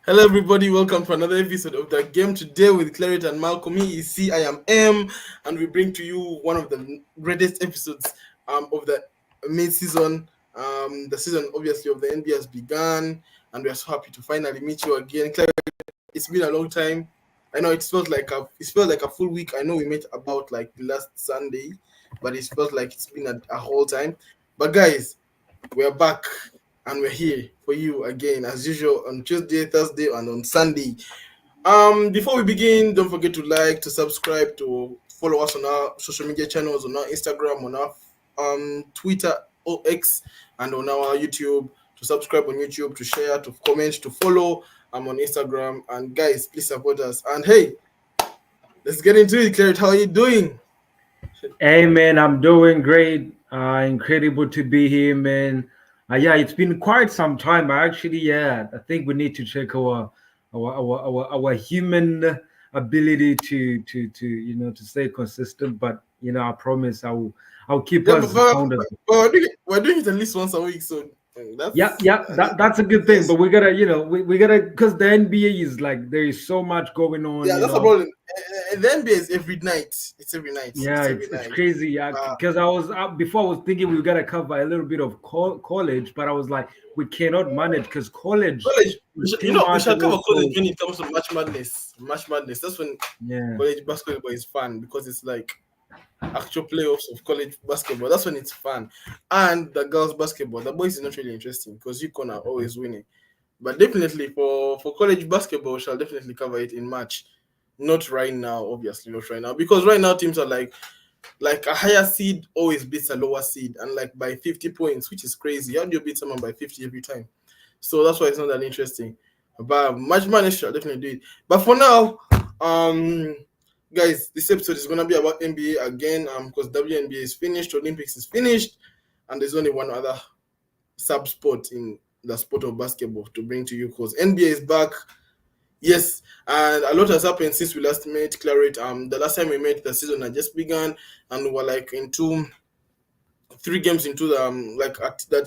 Hello, everybody. Welcome to another episode of the game today with Claret and Malcolm. He is C, I am M, and we bring to you one of the greatest episodes of the mid-season. The season, obviously, of the NBA has begun, and we are so happy to finally meet you again. Claret, it's been a long time. I know it felt like a full week. I know we met about like last Sunday, but it felt like it's been a whole time. But guys, we're back and we're here for you again as usual on Tuesday, Thursday, and on Sunday. Before we begin, don't forget to like, to subscribe, to follow us on our social media channels, on our Instagram, on our Twitter or X, and on our YouTube. To subscribe on YouTube, to share, to comment, to follow. I'm on Instagram, and guys, please support us. And hey, let's get into it. Claret, how are you doing? Hey man, I'm doing great. Incredible to be here, man. Yeah, it's been quite some time. I think we need to check our human ability to stay consistent. But I promise I'll keep Yeah, but, us but, accountable. but we're doing it at least once a week, so Yeah, that's yeah, I mean, that's a good thing. yes. But we gotta because the NBA is like there is so much going on. Yeah, that's the problem. The NBA is every night. It's every night. Yeah, It's every it's night. crazy. Yeah, Uh, because I was before I was thinking we gotta cover a little bit of college, but I was like, we cannot manage because college college. is too We much shall and cover college also when it comes to March Madness. March Madness. That's when yeah. college basketball is fun because it's like actual playoffs of college basketball. That's when it's fun. And the girls basketball, the boys is not really interesting because you are always winning. But definitely for college basketball, we shall definitely cover it in March. Not right now, obviously, not right now. Because right now teams are like a higher seed always beats a lower seed and like by 50 points, which is crazy. How do you beat someone by 50 every time? So that's why it's not that interesting. But March Madness shall definitely do it. But for now, um, guys, this episode is gonna be about NBA again. Because WNBA is finished, Olympics is finished, and there's only one other sub sport in the sport of basketball to bring to you. Because NBA is back. Yes, and a lot has happened since we last met, Claret. The last time we met, the season had just begun, and we were like into 3 games into the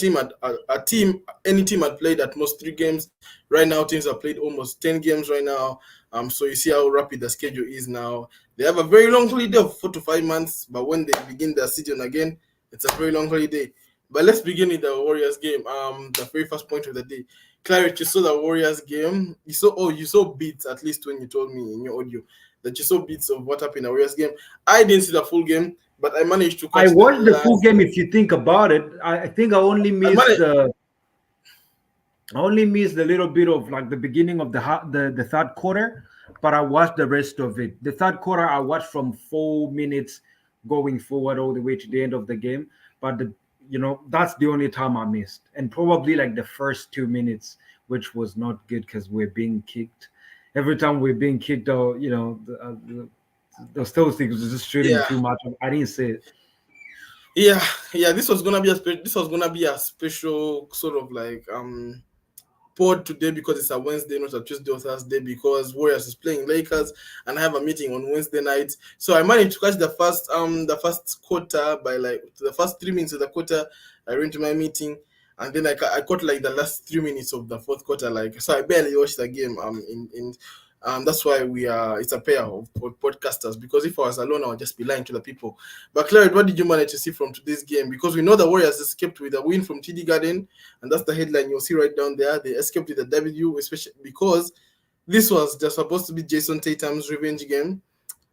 team any team had played at most 3 games. Right now teams have played almost 10 games right now. So you see how rapid the schedule is now. They have a very long holiday of 4 to 5 months, but when they begin their season again, it's a very long holiday. But let's begin with the Warriors game. The very first point of the day. Clarity, you saw the Warriors game. You saw bits, at least when you told me in your audio that you saw bits of what happened in the Warriors game. I didn't see the full game, but I managed to I catch the watched the full last. game. If you think about it, I think I managed. I only missed a little bit of like the beginning of the third quarter, but I watched the rest of it. The third quarter I watched from 4 minutes going forward all the way to the end of the game. But that's the only time I missed, and probably like the first 2 minutes, which was not good because we're being kicked. Every time we're being kicked out, the Celtics was just shooting Yeah, too much. I didn't see it. yeah, yeah. This was gonna be a special sort of like pod today because it's a Wednesday, not a Tuesday or Thursday, because Warriors is playing Lakers and I have a meeting on Wednesday night. So I managed to catch the first quarter by like the first 3 minutes of the quarter. I went to my meeting and then I caught like the last 3 minutes of the fourth quarter. Like so, I barely watched the game. In That's why we are. It's a pair of podcasters. Because if I was alone, I would just be lying to the people. But Claire, what did you manage to see from today's game? Because we know the Warriors escaped with a win from TD Garden, and that's the headline you'll see right down there. They escaped with a W, especially because this was just supposed to be Jason Tatum's revenge game.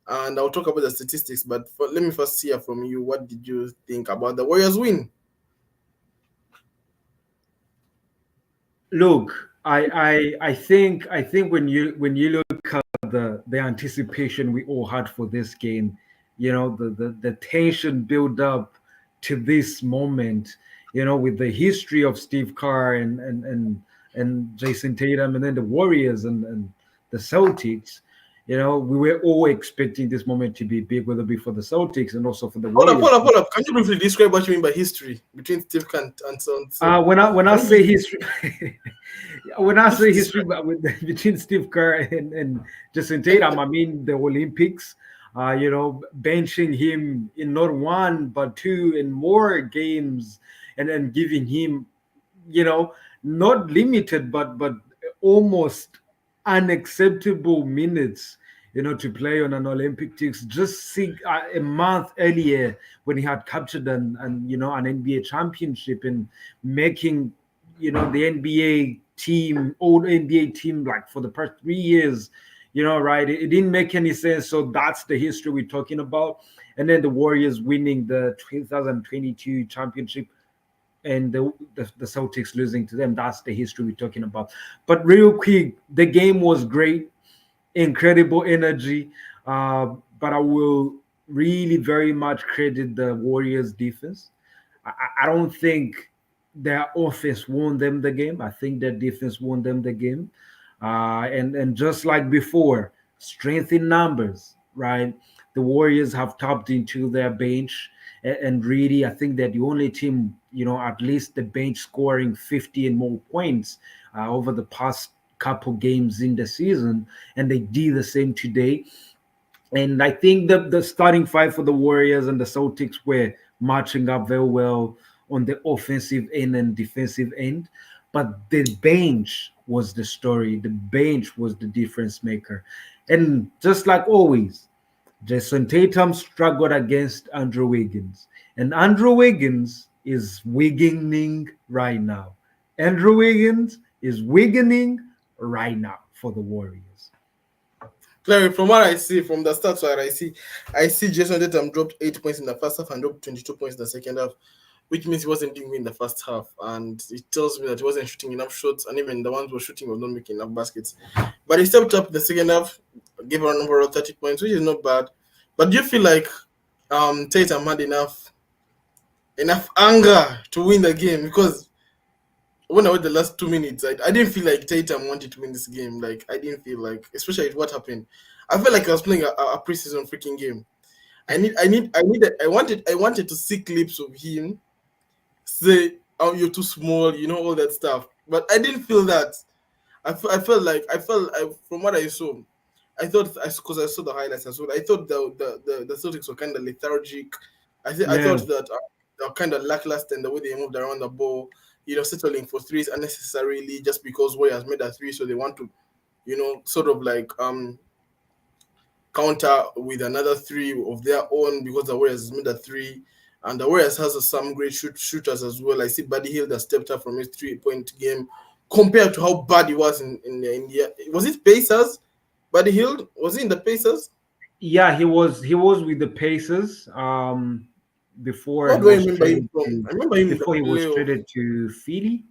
And I'll talk about the statistics, but let me first hear from you. What did you think about the Warriors win? Look, I think when you look at the anticipation we all had for this game, the tension build up to this moment, with the history of Steve Kerr and Jason Tatum, and then the Warriors and the Celtics. We were all expecting this moment to be big, whether it be for the Celtics and also for the Hold up, Warriors. hold up, hold up. Can you briefly describe what you mean by history between Steve Kant and so on? So, When I can you say briefly history, when I say history describe? between Steve Kerr and Jason Tatum, I mean the Olympics. Benching him in not one but two and more games, and then giving him, not limited but almost. unacceptable minutes, to play on an Olympic team. Just see a month earlier when he had captured an NBA championship and making the NBA team, old NBA team, like for the past 3 years, right? It didn't make any sense. So that's the history we're talking about. And then the Warriors winning the 2022 championship and the Celtics losing to them. That's the history we're talking about. But real quick, the game was great, incredible energy. But I will really very much credit the Warriors defense. I don't think their offense won them the game. I think their defense won them the game. And just like before, strength in numbers, right? The Warriors have tapped into their bench, and really, I think they're the only team, at least the bench scoring 50 and more points over the past couple games in the season, and they did the same today. And I think the starting five for the Warriors and the Celtics were matching up very well on the offensive end and defensive end. But the bench was the story. The bench was the difference maker. And just like always, Jason Tatum struggled against Andrew Wiggins. And Andrew Wiggins is wiggining right now. Andrew Wiggins is wiggining right now for the Warriors. Clearly, from what I see, from the stats where I see Jason Tatum dropped 8 points in the first half and dropped 22 points in the second half, which means he wasn't doing good in the first half. And it tells me that he wasn't shooting enough shots, and even the ones who were shooting were not making enough baskets. But he stepped up in the second half, gave her an overall 30 points, which is not bad. But do you feel like Tatum had enough anger to win the game? Because when I watched the last 2 minutes, I didn't feel like Tatum wanted to win this game. Like, I didn't feel like, especially with what happened. I felt like I was playing a preseason freaking game. I wanted to see clips of him say, "Oh, you're too small," all that stuff. But I didn't feel that. From what I saw, I thought, because I saw the highlights as well. I thought the Celtics were kind of lethargic. I Yeah, thought that they were kind of lackluster in the way they moved around the ball. Settling for threes unnecessarily just because Warriors made a three, so they want to, sort of like counter with another three of their own because the Warriors made a three. And the Warriors has some great shooters as well. I see Buddy Hield that stepped up from his 3-point game compared to how bad he was in the was it Pacers? Buddy Hield, was he in the Pacers? yeah, he was with the Pacers before What he do I was remember him traded from? to I remember him in the before he was playoff. traded to Philly.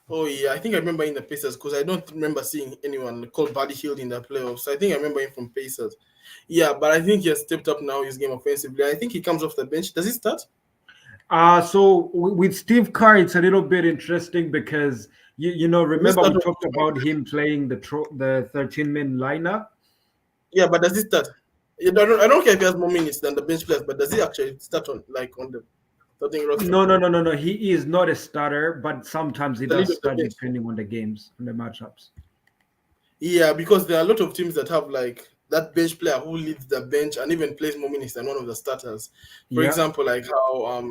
Oh yeah, I think I remember in the Pacers because I don't remember seeing anyone called Buddy Hield in the playoffs. So I think I remember him from Pacers. Yeah, but I think he has stepped up now his game offensively. I think he comes off the bench. Does he start? So with Steve Kerr, it's a little bit interesting because Does he remember start we off talked the bench? about him playing the 13-man lineup. Yeah, but does he start? I don't care if he has more minutes than the bench players, but does he actually start on the starting roster? No, no, no, no, no. He is not a starter, but sometimes he The lead does of the start bench. depending on the games and the matchups. Yeah, because there are a lot of teams that have like that bench player who leads the bench and even plays more minutes than one of the starters. For Yeah, example, like how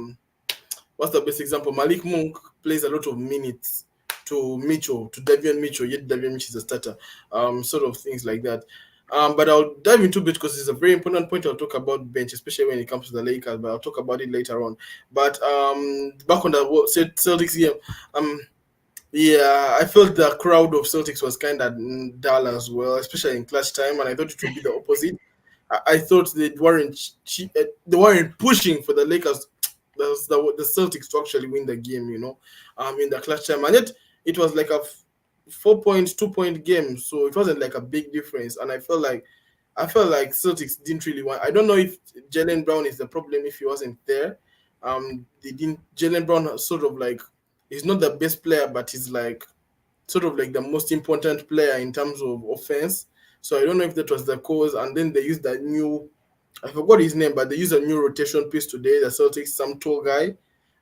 what's the best example? Malik Monk plays a lot of minutes to Mitchell, to Davion Mitchell, yet Davion Mitchell is a starter. Sort of things like that. But I'll dive into it because it's a very important point. I'll talk about bench, especially when it comes to the Lakers, but I'll talk about it later on. But back on the Celtics game, um, yeah, I felt the crowd of Celtics was kind of dull as well, especially in clutch time, and I thought it would be the opposite. I thought they weren't pushing for the Lakers, the Celtics to actually win the game, in the clutch time, and yet it was like a 4 point, 2 point game, so it wasn't like a big difference, and I felt like Celtics didn't really want. I don't know if Jalen Brown is the problem if he wasn't there. They didn't. Jalen Brown sort of like he's not the best player, but he's like sort of like the most important player in terms of offense. So I don't know if that was the cause. And then they used that new, I forgot his name, but they used a new rotation piece today. The Celtics, some tall guy,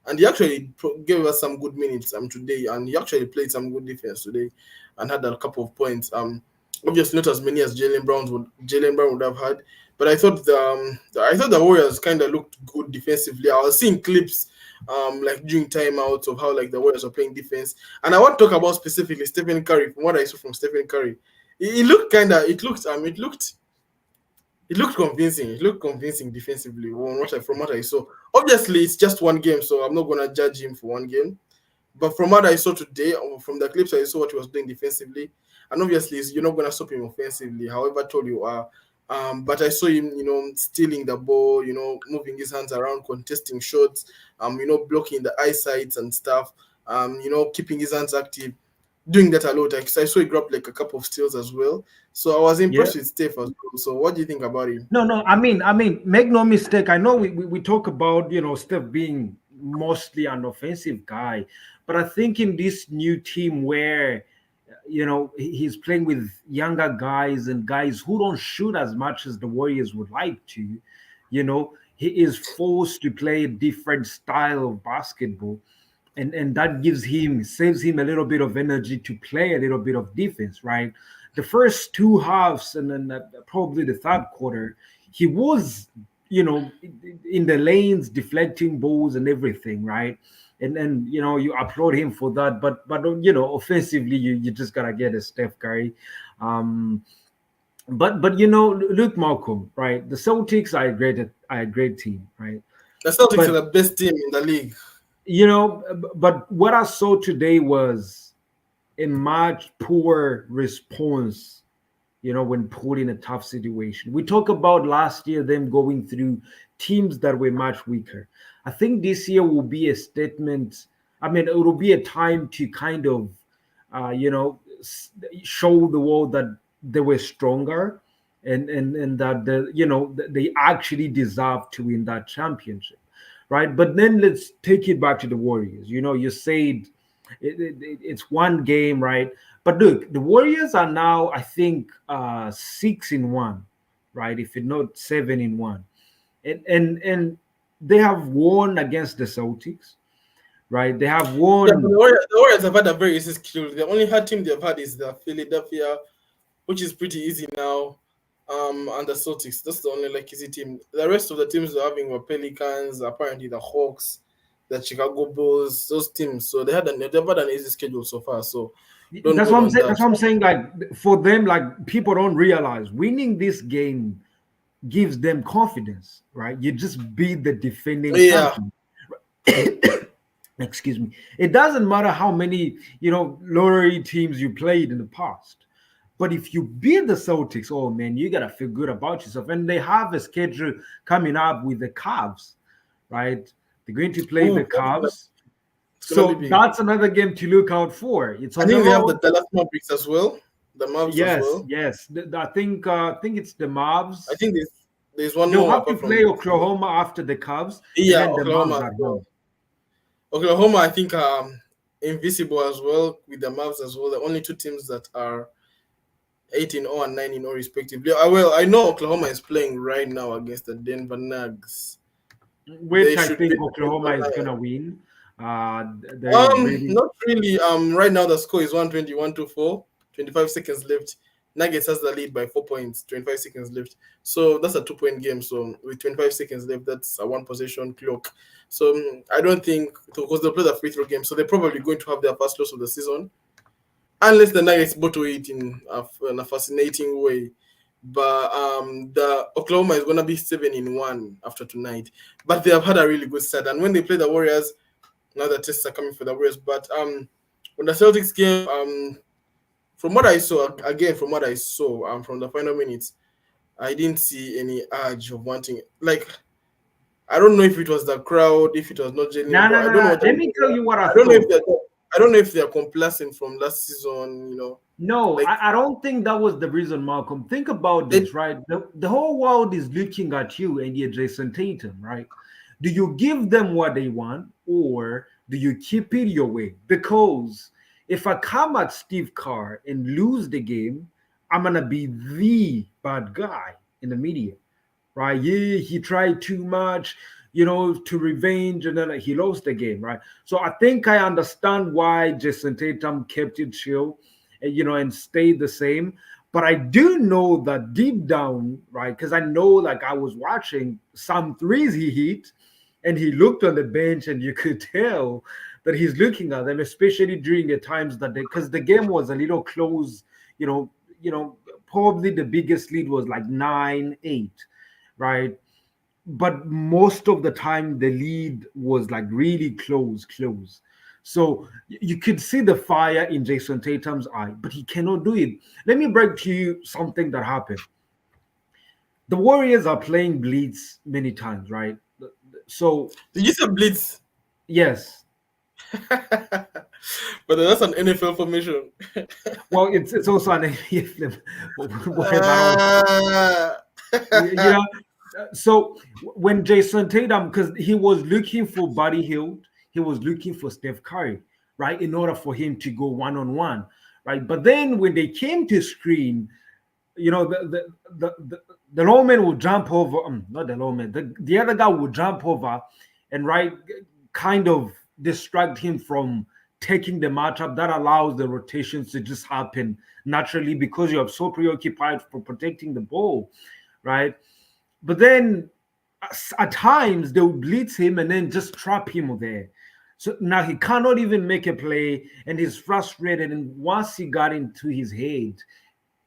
and he actually gave us some good minutes today, and he actually played some good defense today, and had a couple of points. Obviously not as many as Jalen Brown would have had, but I thought the Warriors kind of looked good defensively. I was seeing clips like during timeouts of how like the Warriors are playing defense. And I want to talk about specifically Stephen Curry. From what I saw from Stephen Curry, it looked it looked convincing. It looked convincing defensively from what I saw. Obviously, it's just one game, so I'm not gonna judge him for one game. But from what I saw today, or from the clips I saw what he was doing defensively, and obviously you're not gonna stop him offensively, however tall you are. But I saw him, stealing the ball, moving his hands around, contesting shots, blocking the eyesight and stuff, keeping his hands active, doing that a lot. I saw he grabbed like a couple of steals as well. So I was Yeah. impressed with Steph as well. So what do you think about him? No, no. I mean, make no mistake. I know we talk about Steph being mostly an offensive guy, but I think in this new team where he's playing with younger guys and guys who don't shoot as much as the Warriors would like to, he is forced to play a different style of basketball, and that saves him a little bit of energy to play a little bit of defense, right? The first two halves and then probably the third quarter, he was, in the lanes, deflecting balls and everything, right? And you applaud him for that, but offensively, you just gotta get a Steph Curry. Um, but look, Malcolm, right? The Celtics are a great team, right? The Celtics are But the best team in the league. but what I saw today was a much poor response, when put in a tough situation. We talk about last year them going through teams that were much weaker. I think this year will be a statement. I mean, it will be a time to kind of, show the world that they were stronger, and that they actually deserve to win that championship, right? But then let's take it back to the Warriors. You said it's one game, right? But look, the Warriors are now, I think, 6-1, right? If it's not 7-1, and they have won against the Celtics, right? They have Yeah, but won. the Warriors have had a very easy schedule. The only hard team they've had is the Philadelphia, which is pretty easy now. And the Celtics. That's the only like easy team. The rest of the teams they're having were Pelicans, apparently the Hawks, the Chicago Bulls, those teams. So they've had an easy schedule so far. So don't That's hold what I'm on saying. that. That's what I'm saying. Like for them, like people don't realize winning this game gives them confidence, right? You just beat the defending Yeah, champion. Excuse me. It doesn't matter how many lottery teams you played in the past, but if you beat the Celtics, oh man, you gotta feel good about yourself. And they have a schedule coming up with the Cavs, right? They're going to play ooh, the Cavs, it's gonna be so big. that's another game to look out for. It's I on the think they have the road. Dallas Mavericks as well, the Mavs as Yes, well. yes. I think it's the I Mavs. think there's one They'll more have to apart from play Oklahoma after the Cavs, and yeah, then the Oklahoma Mavs as at well. home. Oklahoma, I think invisible as well with the Mavs as well. The only two teams that are 18-0 and 9-0 respectively. Well, I know Oklahoma is playing right now against the Denver Nuggets. They Which I should beat think the Denver Oklahoma is Nuggets. gonna win. They're really. Not really. Right now the score is 120-124. 25 seconds left. Nuggets has the lead by 4 points. 25 seconds left. So that's a 2 point game. So with 25 seconds left, that's a one possession clock. So I don't think because they'll play the free throw game, so they're probably going to have their first loss of the season, unless the Nuggets bottle it in a fascinating way. But the Oklahoma is gonna be 7-1 after tonight. But they have had a really good start, and when they play the Warriors, now the tests are coming for the Warriors. But on the Celtics game, from what I saw, from the final minutes, I didn't see any urge of wanting like I don't know if it was the crowd, if it was not genuine, No, but no, I no, don't know no. what Let me tell you what I I don't know if thought. they're complacent from last season. No, Like I don't think that was the reason, Malcolm. Think about they this, right? The whole world is looking at you and you're Jason Tatum, right? Do you give them what they want or do you keep it your way? Because if I come at Steve Kerr and lose the game, I'm gonna be the bad guy in the media, right? Yeah, he tried too much, to revenge, and then he lost the game, right? So I think I understand why Jason Tatum kept it chill, and stayed the same. But I do know that deep down, right? Because I know, like I was watching some threes he hit, and he looked on the bench, and you could tell that he's looking at them, especially during the times that because the game was a little close. You know, probably the biggest lead was like 9-8, right? But most of the time the lead was like really close. So you could see the fire in Jason Tatum's eye, but he cannot do it. Let me break to you something that happened. The Warriors are playing blitz many times, right? So Did you say blitz? yes, But that's an NFL formation. well, it's also an whatever. Ah. You know, so when Jason Tatum, because he was looking for Buddy Hield, he was looking for Steph Curry, right, in order for him to go one on one, right? But then when they came to screen, the lawman would jump over, not the lawman, the other guy would jump over and right, kind of distract him from taking the matchup. That allows the rotations to just happen naturally because you're so preoccupied for protecting the ball, right? But then at times they would blitz him and then just trap him there. So now he cannot even make a play and he's frustrated. And once he got into his head,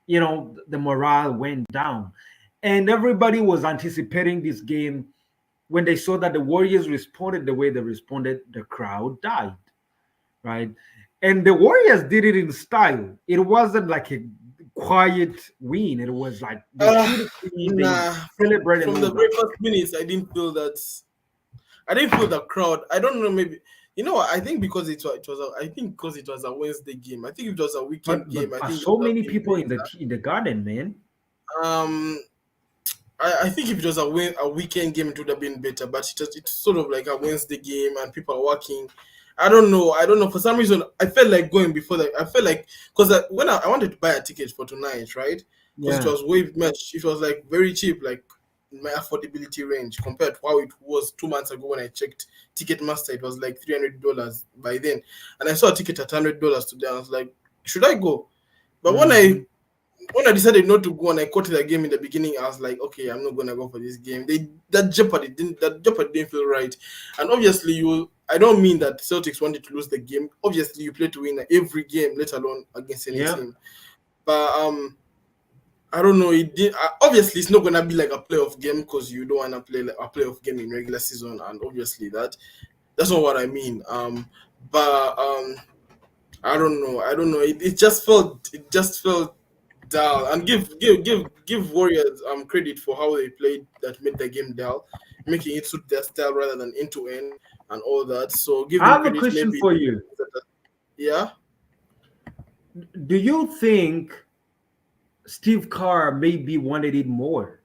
the morale went down. And everybody was anticipating this game. When they saw that the Warriors responded the way they responded, the crowd died, right? And the Warriors did it in style. It wasn't like a quiet win. It was like they uh, took it, they nah. celebrated From the over. very first minutes, I didn't feel that. I didn't feel the crowd. I don't know. Maybe what, I think because I think because it was a Wednesday game. I think if it was a weekend game, I think it So would have many been people in better. the garden, man. Um, I think if it was a weekend game, it would have been better. But it's sort of like a Wednesday game, and people are working. I don't know. I don't know. For some reason, I felt like going before that. I felt like because when I wanted to buy a ticket for tonight, right? Because it Yeah, was way much. It was like very cheap, like in my affordability range compared to how it was 2 months ago when I checked Ticketmaster. It was like $300 by then, and I saw a ticket at $100 today. I was like, should I go? But hmm, when I decided not to go and I caught the game in the beginning, I was like, okay, I'm not gonna go for this game. That jeopardy didn't feel right. And obviously I don't mean that Celtics wanted to lose the game. Obviously you play to win every game, let alone against any yeah, team. But I don't know. It did. Obviously, it's not gonna be like a playoff game because you don't wanna play like a playoff game in regular season, and obviously that's not what I mean. But I don't know. I don't know. It just felt dull. And give Warriors credit for how they played that made the game dull, making it suit their style rather than end to end and all that. So give I them have a credit. question Maybe for you. yeah. Do you think Steve Kerr maybe wanted it more?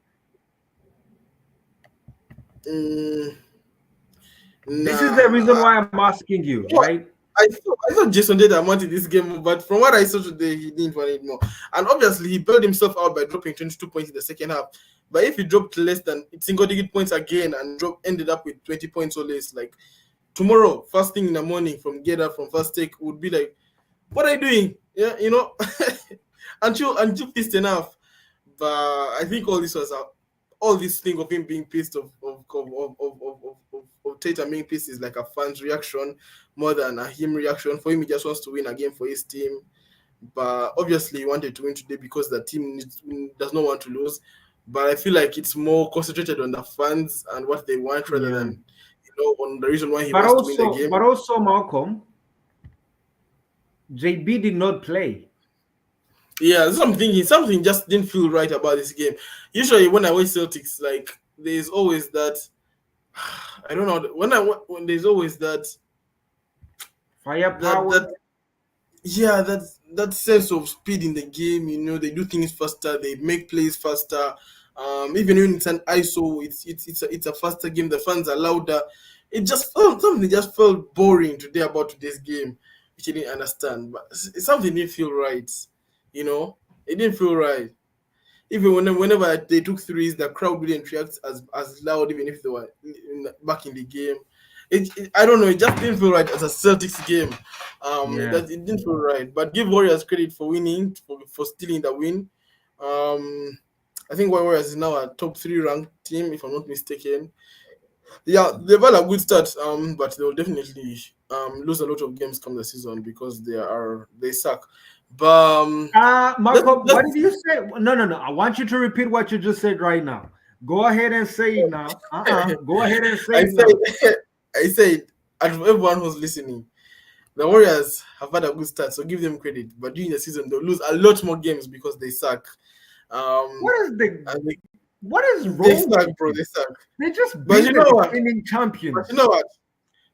Mm, This is the reason nah. why I'm asking you, What right? I thought Jason did wanted this game, but from what I saw today, he didn't want it more. And obviously, he bailed himself out by dropping 22 points in the second half. But if he dropped less than single digit points again and ended up with 20 points or less, like tomorrow, first thing in the morning from get up from first take would be like, what are you doing? Yeah, aren't you pissed enough? But I think all this thing of him being pissed of Tatum being pissed is like a fan's reaction more than a him reaction. For him, he just wants to win a game for his team. But obviously, he wanted to win today because the team does not want to lose. But I feel like it's more concentrated on the fans and what they want rather Yeah. than on the reason why he But wants to win the also, game. but also, Malcolm, JB did not play. Yeah, something just didn't feel right about this game. Usually, when I watch Celtics, like there's always that. I don't know when there's always that Firepower. yeah, that sense of speed in the game. They do things faster, they make plays faster. Even when it's an ISO, it's a faster game. The fans are louder. It just felt something just felt boring today about today's game, which I didn't understand. But something didn't feel right. You know, it didn't feel right. Even whenever they took threes, the crowd didn't react as loud, even if they were back in the game. I don't know. It just didn't feel right as a Celtics game. Yeah. It didn't feel right. But give Warriors credit for winning, for stealing the win. I think Warriors is now a top three ranked team, if I'm not mistaken. Yeah, they've had a good start, but they'll definitely lose a lot of games come the season because they suck. But let's, Marco, what let's did you say? No, no, no. I want you to repeat what you just said right now. Go ahead and say it now. Go ahead and say I it now. said I said, and for everyone who's listening, the Warriors have had a good start, so give them credit. But during the season, they'll lose a lot more games because they suck. Um, What is the and what is they wrong suck, with bro. you? They suck. They just But beat you the know what? defending But you champions. know what?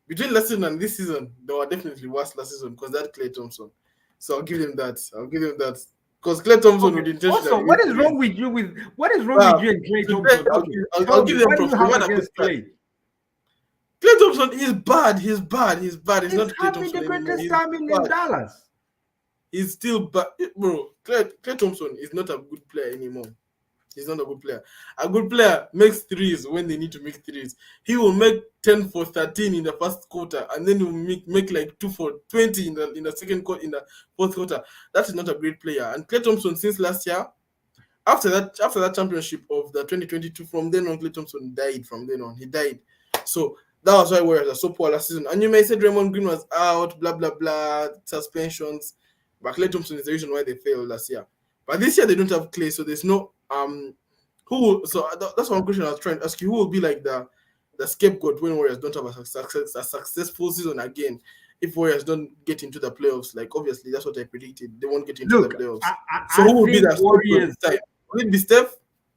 Between last season and this season, they were definitely worse last season because that Clay Thompson. So I'll give them that. I'll give them that because Clay Thompson Okay. would Also, intentionally what miss is threes. wrong with you with what is wrong with you and Clay Today Thompson? Okay, I'll tell me, give them what do props. you They've have had a good against start. Clay? Clay Thompson is bad. He's bad. He's bad. He's He's not Clay having Thompson the anymore. greatest He's time in bad. Dallas. He's still bad, bro. Clay Thompson is not a good player anymore. He's not a good player. A good player makes threes when they need to make threes. He will make 10 for 13 in the first quarter, and then he will make like 2 for 20 in the second quarter, in the fourth quarter. That is not a great player. And Clay Thompson, since last year, after that championship of the 2022, from then on, Clay Thompson died. From then on, he died. So that was why Warriors are so poor last season. And you may say Draymond Green was out, blah blah blah, suspensions, but Clay Thompson is the reason why they failed last year. But this year they don't have Clay, so there's no that's one question I was trying to ask you. Who will be like the scapegoat when Warriors don't have a successful season again? If Warriors don't get into the playoffs, like obviously that's what I predicted, they won't get into the Look, playoffs. I, I, So I who will be think that scapegoat Warriors. this time? Will it be Steph?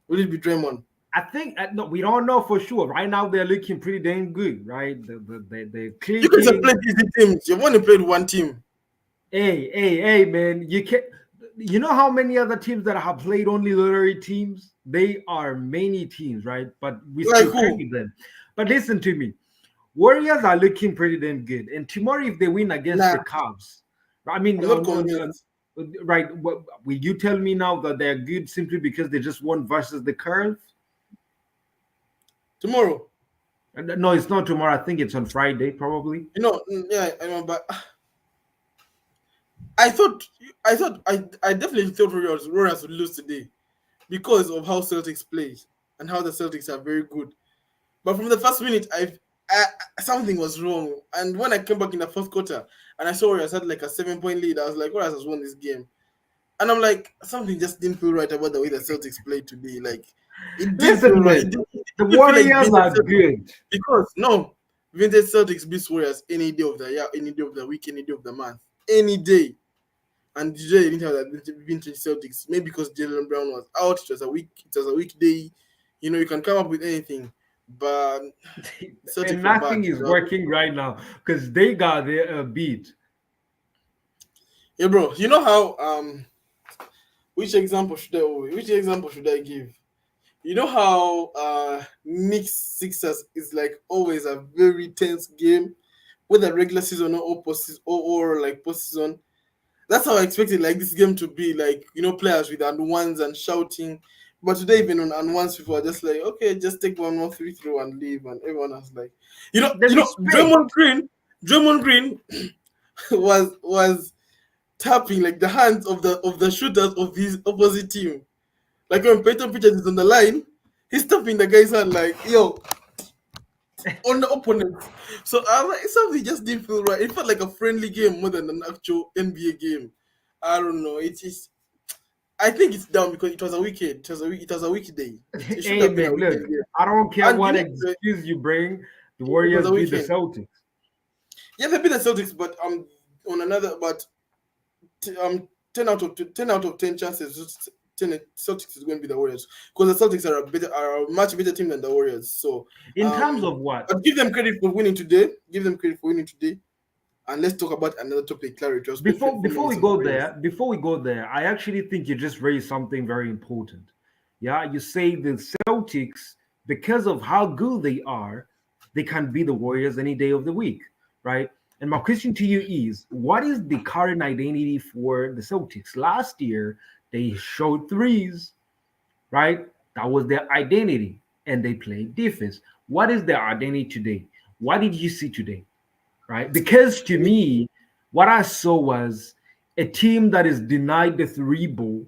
Will it be Draymond? I think no, we don't know for sure. Right now, they're looking pretty damn good, right? They're You guys have clicking. played easy teams. You've only played one team. Hey, man! You can You know how many other teams that have played only lottery teams? They are many teams, right? But we Like still who? carry them. But listen to me. Warriors are looking pretty damn good. And tomorrow, if they win against Nah, the Cavs, I mean, I'm not convinced. right? Will you tell me now that they're good simply because they just won versus the Curls? Tomorrow. No, it's not tomorrow. I think it's on Friday, probably. Yeah, I know, but I thought I definitely thought Warriors would lose today because of how Celtics play and how the Celtics are very good. But from the first minute, something was wrong. And when I came back in the fourth quarter and I saw Warriors had like a 7 point lead, I was like, Warriors has won this game. And I'm like, something just didn't feel right about the way the Celtics played today. Like, it didn't feel Listen, right. man. It The didn't feel like Warriors vintage are Celtics good. because no, vintage Celtics beats Warriors any day of the year, any day of the week, any day of the month, any day. And today they didn't have that vintage Celtics. Maybe because Jalen Brown was out. It was a weekday. You can come up with anything, but And Celtics were bad. nothing is working right now because they got their beat. Yeah, bro. You know how which example should I give? You know how Knicks Sixers is like always a very tense game, whether regular season or postseason or like postseason. That's how I expected like this game to be, like players with and ones and shouting. But today even on and ones people are just like, okay, just take one more free throw and leave, and everyone was like, The respect. Draymond Green was tapping like the hands of the shooters of his opposite team. Like when Peyton Pritchard is on the line, he's tapping the guy's hand like, yo, on the opponent. So I was like, something just didn't feel right. It felt like a friendly game more than an actual NBA game. I don't know. It is. I think it's down because it was a weekend. It was a weekday. It should Hey, have been a man, look, weekend game. I don't care And what excuse you bring. The it was Warriors a beat the weekend. Celtics. Yeah, they beat the Celtics, but on another, but 10 out of 10 chances, 10 Celtics is going to be the Warriors because the Celtics are a much better team than the Warriors. So, In terms of what? but give them credit for winning today. Give them credit for winning today. And let's talk about another topic, clarity. We spent Before 24 before we minutes on the go Warriors. there, I actually think you just raised something very important. Yeah, you say the Celtics, because of how good they are, they can beat the Warriors any day of the week, right? And my question to you is, what is the current identity for the Celtics? Last year, they showed threes, right? That was their identity, and they played defense. What is their identity today? What did you see today? Right? Because to me, what I saw was a team that is denied the three ball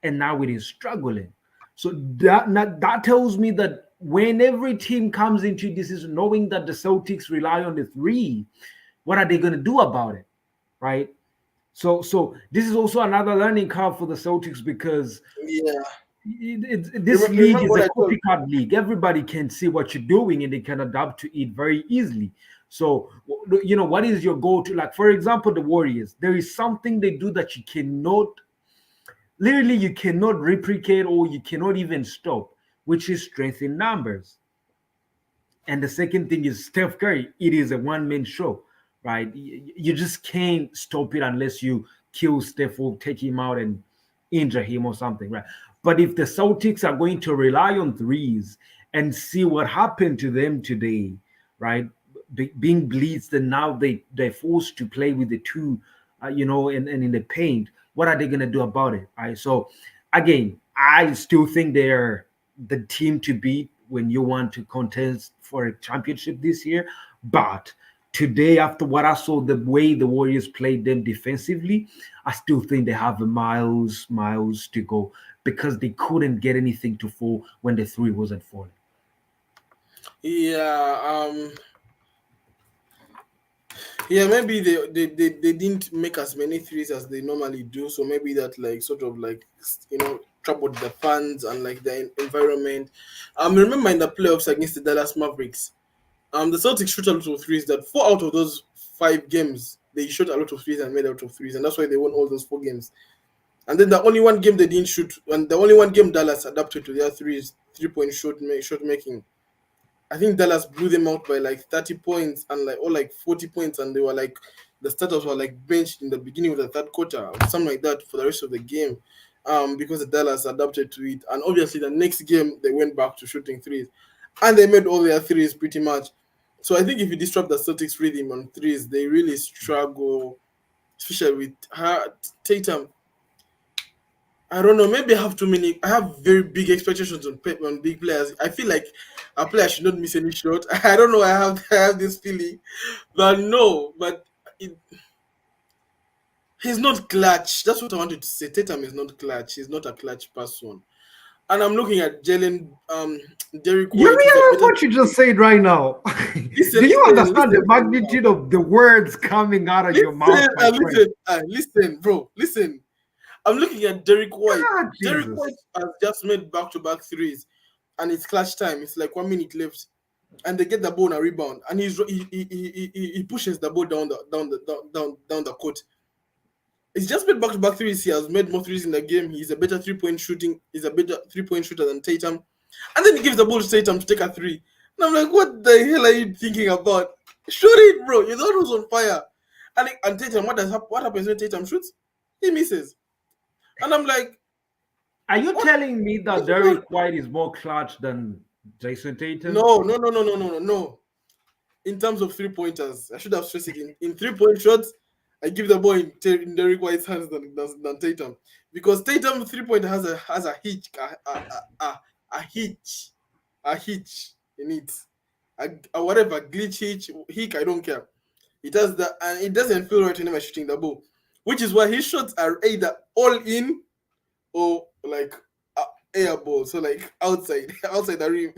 and now it is struggling. So that tells me that when every team comes into this is knowing that the Celtics rely on the three, what are they going to do about it, right? So this is also another learning curve for the Celtics because Yeah. this league Remember is what a I told copycat league. Everybody can see what you're doing and they can adapt to it very easily. So, what is your go to? Like, for example, the Warriors, there is something they do that you cannot, literally, you cannot replicate or you cannot even stop, which is strength in numbers. And the second thing is Steph Curry. It is a one-man show, right? You just can't stop it unless you kill Steph or take him out and injure him or something, right? But if the Celtics are going to rely on threes and see what happened to them today, right? Being blitzed and now they're forced to play with the two, and in the paint. What are they gonna do about it? Right. So again, I still think they're the team to beat when you want to contest for a championship this year. But today, after what I saw, the way the Warriors played them defensively, I still think they have miles to go because they couldn't get anything to fall when the three wasn't falling. Yeah, yeah, maybe they didn't make as many threes as they normally do, so maybe that like sort of like troubled the fans and like the environment. Remember in the playoffs against the Dallas Mavericks, the Celtics shoot a lot of threes. That 4 out of those 5 games they shot a lot of threes and made a lot of threes, and that's why they won all those 4 games. And then the only one game they didn't shoot, and the only one game Dallas adapted to their 3-point shot making. I think Dallas blew them out by like 30 points and like or like 40 points, and they were like the starters were like benched in the beginning of the third quarter, or something like that for the rest of the game, because the Dallas adapted to it. And obviously, the next game they went back to shooting threes, and they made all their threes pretty much. So I think if you disrupt the Celtics rhythm on threes, they really struggle, especially with Tatum. I don't know. Maybe I have too many. I have very big expectations on big players. I feel like a player should not miss any shot. I don't know. I have this feeling, but no. But it, he's not clutch. That's what I wanted to say. Tatum is not clutch. He's not a clutch person. And I'm looking at Jalen, Derrick You White. He's a realize better. what you just said right now? Listen, Do you listen, understand the listen to me now. magnitude of the words coming out of your mouth, Listen, my friend? listen, bro. Listen. I'm looking at Derrick White. God, Derrick White Jesus. has just made back-to-back threes, and it's clutch time. It's like 1 minute left, and they get the ball and a rebound, and he pushes the ball down the court. He's just made back-to-back threes. He has made more threes in the game. He's a better three-point shooting. He's a better three-point shooter than Tatum, and then he gives the ball to Tatum to take a three. And I'm like, what the hell are you thinking about? Shoot it, bro. You're the one who's on fire. And Tatum, what happens when Tatum shoots? He misses. And I'm like, Are you what? telling me that Derrick White is more clutch than Jason Tatum? No. In terms of 3 pointers, I should have stressed it. In 3 point shots, I give the ball in Derrick White's hands than Tatum, because Tatum 3 pointer has a hitch, a hitch, a hitch in it, a whatever glitch hitch. I don't care. It does that, and it doesn't feel right whenever shooting the ball, which is why his shots are either all in or like air ball, so like outside outside the rim,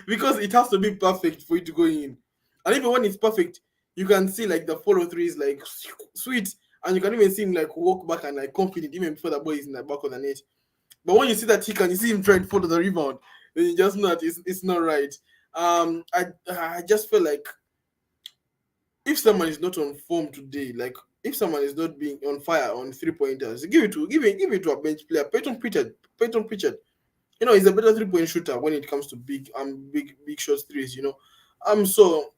because it has to be perfect for it to go in. And even when it's perfect, you can see like the follow through is like sweet, and you can even see him like walk back and like confident even before the ball is in the back of the net. But when you see that kick and you see him try to follow the rebound, then you just know that it's not right. I just feel like if someone is not on form today, like if someone is not being on fire on 3 pointers, give it to a bench player. Peyton Pritchard. He's a better 3 point shooter when it comes to big shots threes. So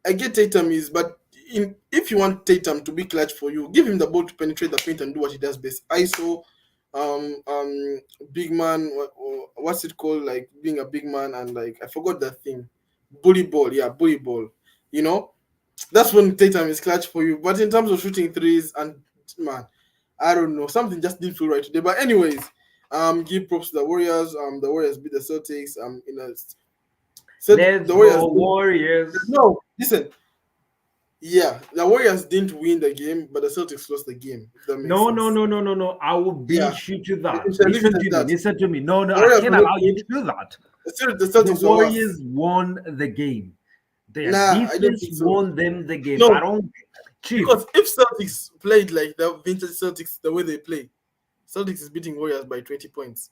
I get Tatum but if you want Tatum to be clutch for you, give him the ball to penetrate the paint and do what he does best. ISO, big man. What's it called? Like being a big man and like I forgot that thing. Bully ball, yeah, bully ball. You know, that's when Tatum is clutch for you. But in terms of shooting threes and man, I don't know, something just didn't feel right today. But anyways, give props to the Warriors. The Warriors beat the Celtics. Said Let's the Warriors. go, Warriors. No, listen. Yeah, the Warriors didn't win the game, but the Celtics lost the game. If that makes No, no, sense. no, no. I will Yeah, beat you to that. leave it Listen at to me. that. Listen to me. No, The I Warriors can't will not allow you win. to do that. The The Celtics were worse. Warriors won the game. Their Nah, I don't defense think so. won them the game. I No, don't, Chief. because if Celtics played like the vintage Celtics the way they play, Celtics is beating Warriors by 20 points,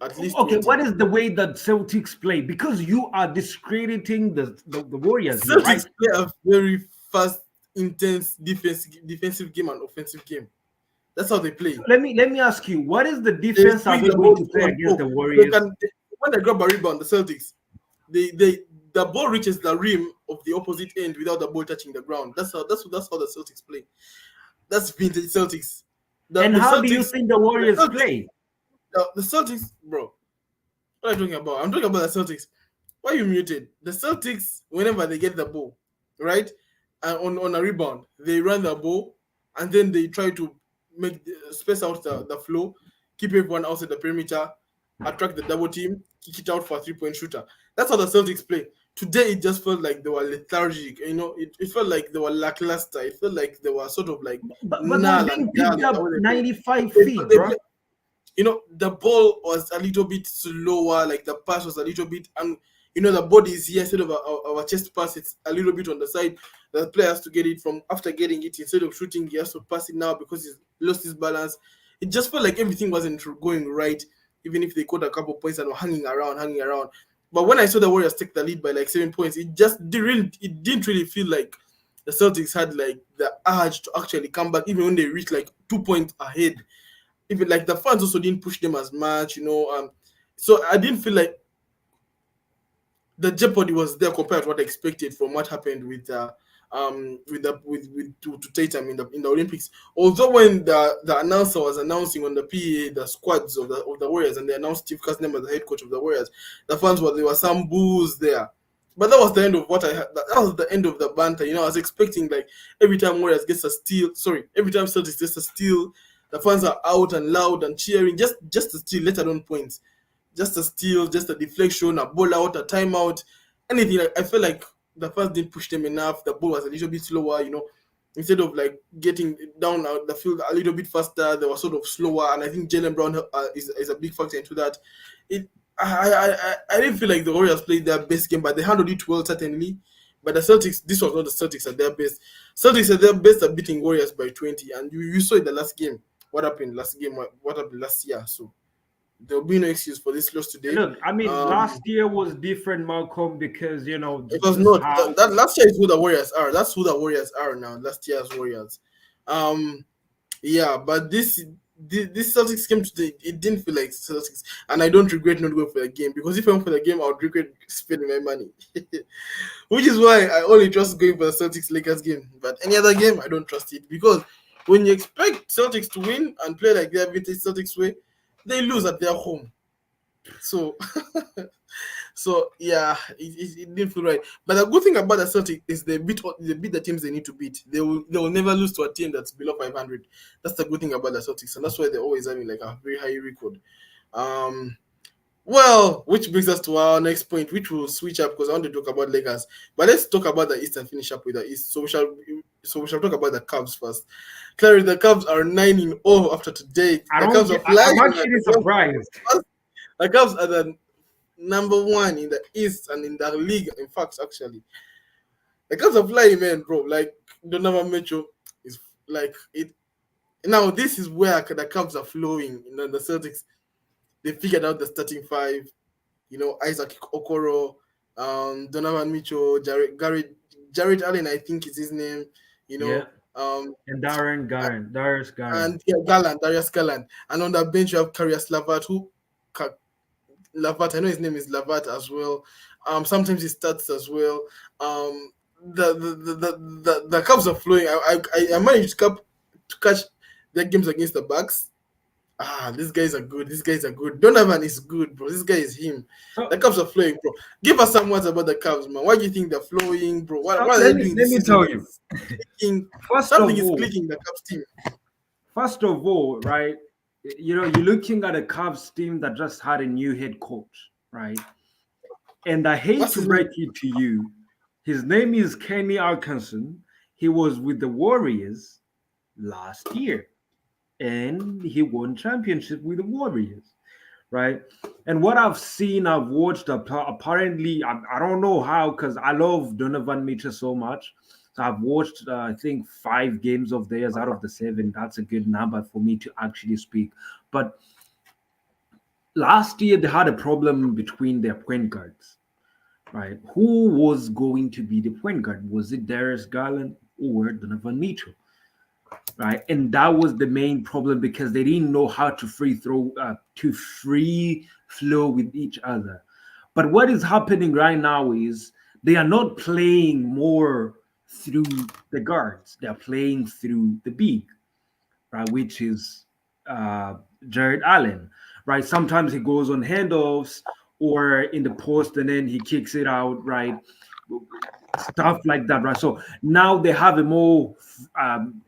at least Okay, 20. what is the way that Celtics play? Because you are discrediting the Warriors here, right? Celtics play a very fast, intense defensive game and offensive game. That's how they play. Let me ask you, what is the They defense are swing they the going ball to to play and against fro. the They Warriors? can when they grab a rebound, the Celtics, they the ball reaches the rim of the opposite end without the ball touching the ground. That's how the Celtics play. That's vintage Celtics. The And the how do you Celtics think the the Warriors Celtics play? the Celtics, bro. What are you talking about? I'm talking about the Celtics. Why are you muted? The Celtics, whenever they get the ball, right, and on a rebound, they run the ball and then they try to space out the flow, keep everyone outside the perimeter, attract the double team, kick it out for a 3 point shooter. That's how the Celtics play. Today, it just felt like they were lethargic. It felt like they were lackluster. It felt like they were sort of like But they're null and being dull picked in the up way they play. 95 They, feet, they bro. play the ball was a little bit slower, like the pass was a little bit, and the body is here instead of our chest pass, it's a little bit on the side. The player has to get it from after getting it instead of shooting, he has to pass it now because he's lost his balance. It just felt like everything wasn't going right, even if they caught a couple points and were hanging around, hanging around. But when I saw the Warriors take the lead by like 7 points, it didn't really feel like the Celtics had like the urge to actually come back, even when they reached like 2 points ahead. Even like the fans also didn't push them as much. So I didn't feel like the jeopardy was there compared to what I expected from what happened to Tatum in the Olympics. Although when the announcer was announcing on the PA the squads of the Warriors, and they announced Steve Kerr's name as the head coach of the Warriors, the fans there were some boos there. But that was the end of what I had. That was the end of the banter. I was expecting like every time Warriors gets a steal, sorry, every time Celtics gets a steal, the fans are out and loud and cheering just to steal, let alone points, just a steal, just a deflection, a ball out, a timeout, anything. I felt like the first didn't push them enough. The ball was a little bit slower. Instead of like getting down out the field a little bit faster, they were sort of slower. And I think Jalen Brown is a big factor into that. It I didn't feel like the Warriors played their best game, but they handled it well, certainly. But the Celtics, this was not the Celtics at their best. Celtics at their best at beating Warriors by 20, and you saw it the last game. What happened last game? What happened last year? So there will be no excuse for this loss today. Look, I mean, last Um, year was different, Malcolm, because it was just not how. that last year is who the Warriors are. That's who the Warriors are now. Last year's Warriors. Um, yeah, but this Celtics game today, it didn't feel like Celtics, and I don't regret not going for the game, because if I went for the game, I would regret spending my money, which is why I only trust going for the Celtics Lakers game. But any other game, I don't trust it, because when you expect Celtics to win and play like their vintage Celtics way, they lose at their home. So So yeah, it didn't feel right. But the good thing about the Celtic is they beat the teams they need to beat. They will never lose to a team that's below 500. That's the good thing about the Celtics, and that's why they're always having like a very high record. Um, well, which brings us to our next point, which will switch up because I want to talk about Lakers. But let's talk about the East and finish up with the East. So we shall talk about the Cavs first. Clearly, the Cavs are 9-0 after today. I The don't Cavs are get. flying. I'm actually surprised. The Cavs are the number one in the East and in the league. In fact, actually, the Cavs are flying, man, bro. Like Donovan Mitchell is like it. Now this is where the Cavs are flowing. The Celtics, they figured out the starting five. Isaac Okoro, Donovan Mitchell, Jared Allen, I think is his name. You Yeah, know, um, and Darius Garland. and yeah, Darius Garland, and on the bench you have Karius Lavat. I know his name is Lavat as well. Sometimes he starts as well. The Cavs are flowing. I managed to catch their games against the Bucks. These guys are good. These guys are good. Donovan is good, bro. This guy is him. The So, Cavs are flowing, bro. Give us some words about the Cavs, man. Why do you think they're flowing, bro? What, so what are let they me doing let this me season tell you. that's clicking? First Something of is all, clicking the Cavs team. right? You're looking at a Cavs team that just had a new head coach, right? And I hate What's to his name? break it to you, his name is Kenny Atkinson. He was with the Warriors last year, and he won championship with the Warriors, right? And what I've seen, I've watched. Apparently, I don't know how because I love Donovan Mitchell so much. So I've watched, I think, 5 games of theirs out of the 7. That's a good number for me to actually speak. But last year they had a problem between their point guards, right? Who was going to be the point guard? Was it Darius Garland or Donovan Mitchell? Right, and that was the main problem because they didn't know how to free flow with each other. But what is happening right now is they are not playing more through the guards; they are playing through the big, right, which is uh, Jared Allen, right? Sometimes he goes on handoffs or in the post and then he kicks it out, right? Stuff like that, right? So now they have a more, um,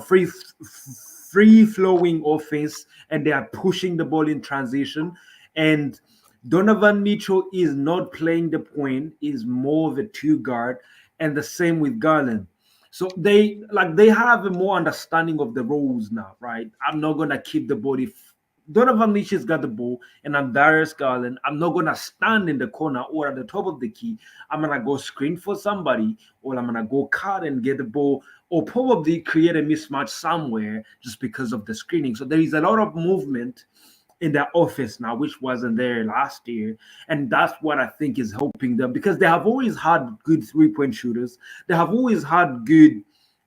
free flowing offense, and they are pushing the ball in transition. And Donovan Mitchell is not playing the point; is more of a two guard, and the same with Garland. So they have a more understanding of the roles now, right? I'm not gonna keep the ball if Donovan Mitchell's got the ball and I'm Darius Garland. I'm not gonna stand in the corner or at the top of the key. I'm gonna go screen for somebody, or I'm gonna go cut and get the ball, or probably create a mismatch somewhere just because of the screening. So there is a lot of movement in their office now, which wasn't there last year. And that's what I think is helping them because they have always had good 3-point shooters. They have always had good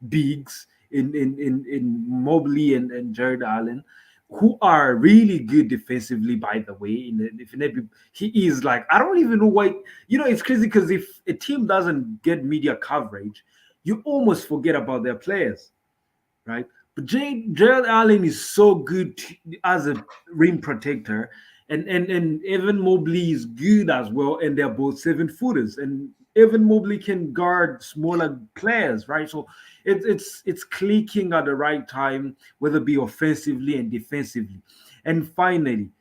bigs in Mobley and Jared Allen, who are really good defensively, by the way. He is like, I don't even know why. It's crazy because if a team doesn't get media coverage, you almost forget about their players, right? But Jared Allen is so good as a rim protector, and Evan Mobley is good as well, and they're both 7 footers, and Evan Mobley can guard smaller players, right? So it's clicking at the right time, whether it be offensively and defensively. And finally,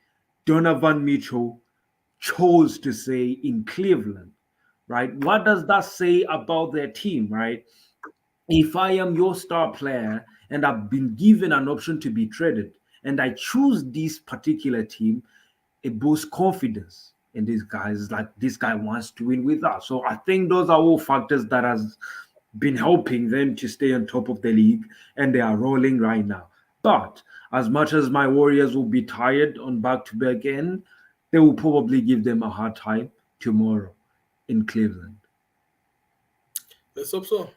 Donovan Mitchell chose to say in Cleveland, right? What does that say about their team, right? If I am your star player and I've been given an option to be traded and I choose this particular team, it boosts confidence in these guys. Like, this guy wants to win with us. So I think those are all factors that has been helping them to stay on top of the league, and they are rolling right now. But as much as my Warriors will be tired on back-to-back end, they will probably give them a hard time tomorrow in Cleveland. Let's hope so.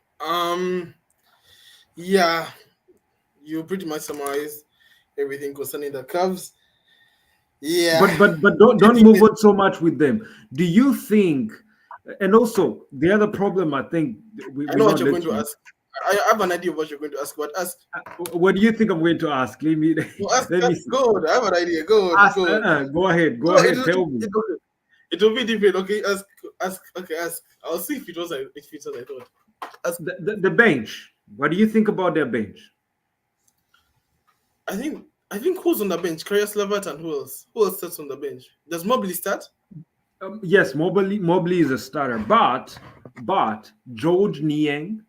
Yeah, you pretty much summarized everything concerning the Cavs. Yeah, But don't move on so much with them. Do you think? And also the other problem, I think I we know what not you're going let to you. ask. I have an idea of what you're going to ask, but ask. What do you think I'm going to ask? Let me No, ask, let me ask. see. Go on. I have an idea. Go on. Ask. Go on. Go ahead. Go No, ahead. Tell me. it will be different. Okay, ask. Ask. Okay, ask. I'll see if it was I thought. Ask. The bench. What do you think about their bench? I think who's on the bench? Karius Levert and who else? Who else starts on the bench? Does Mobley start? Yes, Mobley is a starter, but George Niang,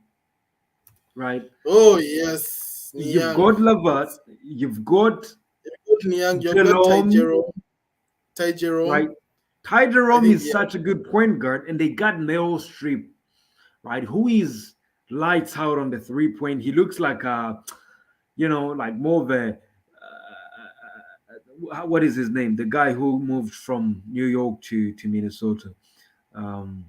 right? Oh yes, You've Niang. got Levert. Yes. You've got You've got Niang. You've got Ty Jerome, Jerome. Ty right? Jerome. Ty I Jerome think is yeah. such a good point guard, and they got Meryl Streep, right? Who is lights out on the 3-point. He looks like like more of a what is his name? The guy who moved from New York to Minnesota. Um,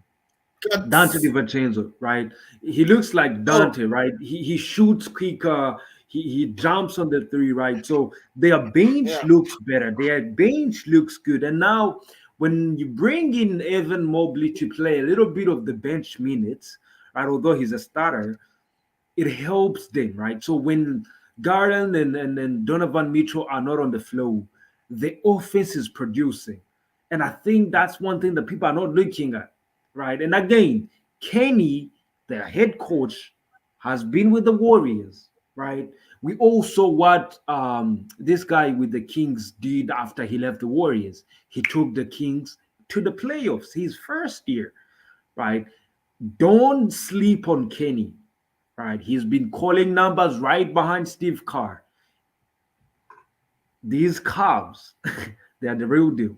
Dante That's DiVincenzo, right? He looks like oh Dante, right? He shoots quicker. He jumps on the three, right? So their bench yeah. looks better. Their bench looks good. And now when you bring in Evan Mobley to play a little bit of the bench minutes, right? Although he's a starter, it helps them, right? So when Garland and Donovan Mitchell are not on the floor, the offense is producing. And I think that's one thing that people are not looking at, right? And again, Kenny, their head coach, has been with the Warriors, right? We all saw what this guy with the Kings did after he left the Warriors. He took the Kings to the playoffs his first year, right? Don't sleep on Kenny, right? He's been calling numbers right behind Steve Kerr. These Cubs, they are the real deal.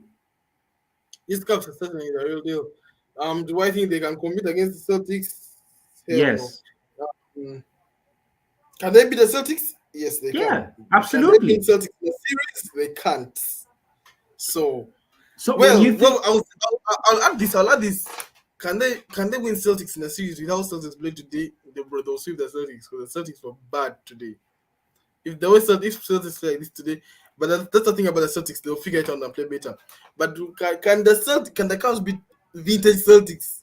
East Cups are certainly the real deal. Do I think they can compete against the Celtics? Hell no. Yes. Um, can they beat the Celtics? Yes, they can. Yeah, Can they beat absolutely. Celtics in the series? They can't. So, So when well, you think, I'll add this. I'll add this. Can they win Celtics in a series without Celtics playing today? They'll sweep the Celtics because the Celtics were bad today. If the way if Celtics play like this today, but that's the thing about the Celtics, they'll figure it out and play better. But can the Cavs beat vintage Celtics?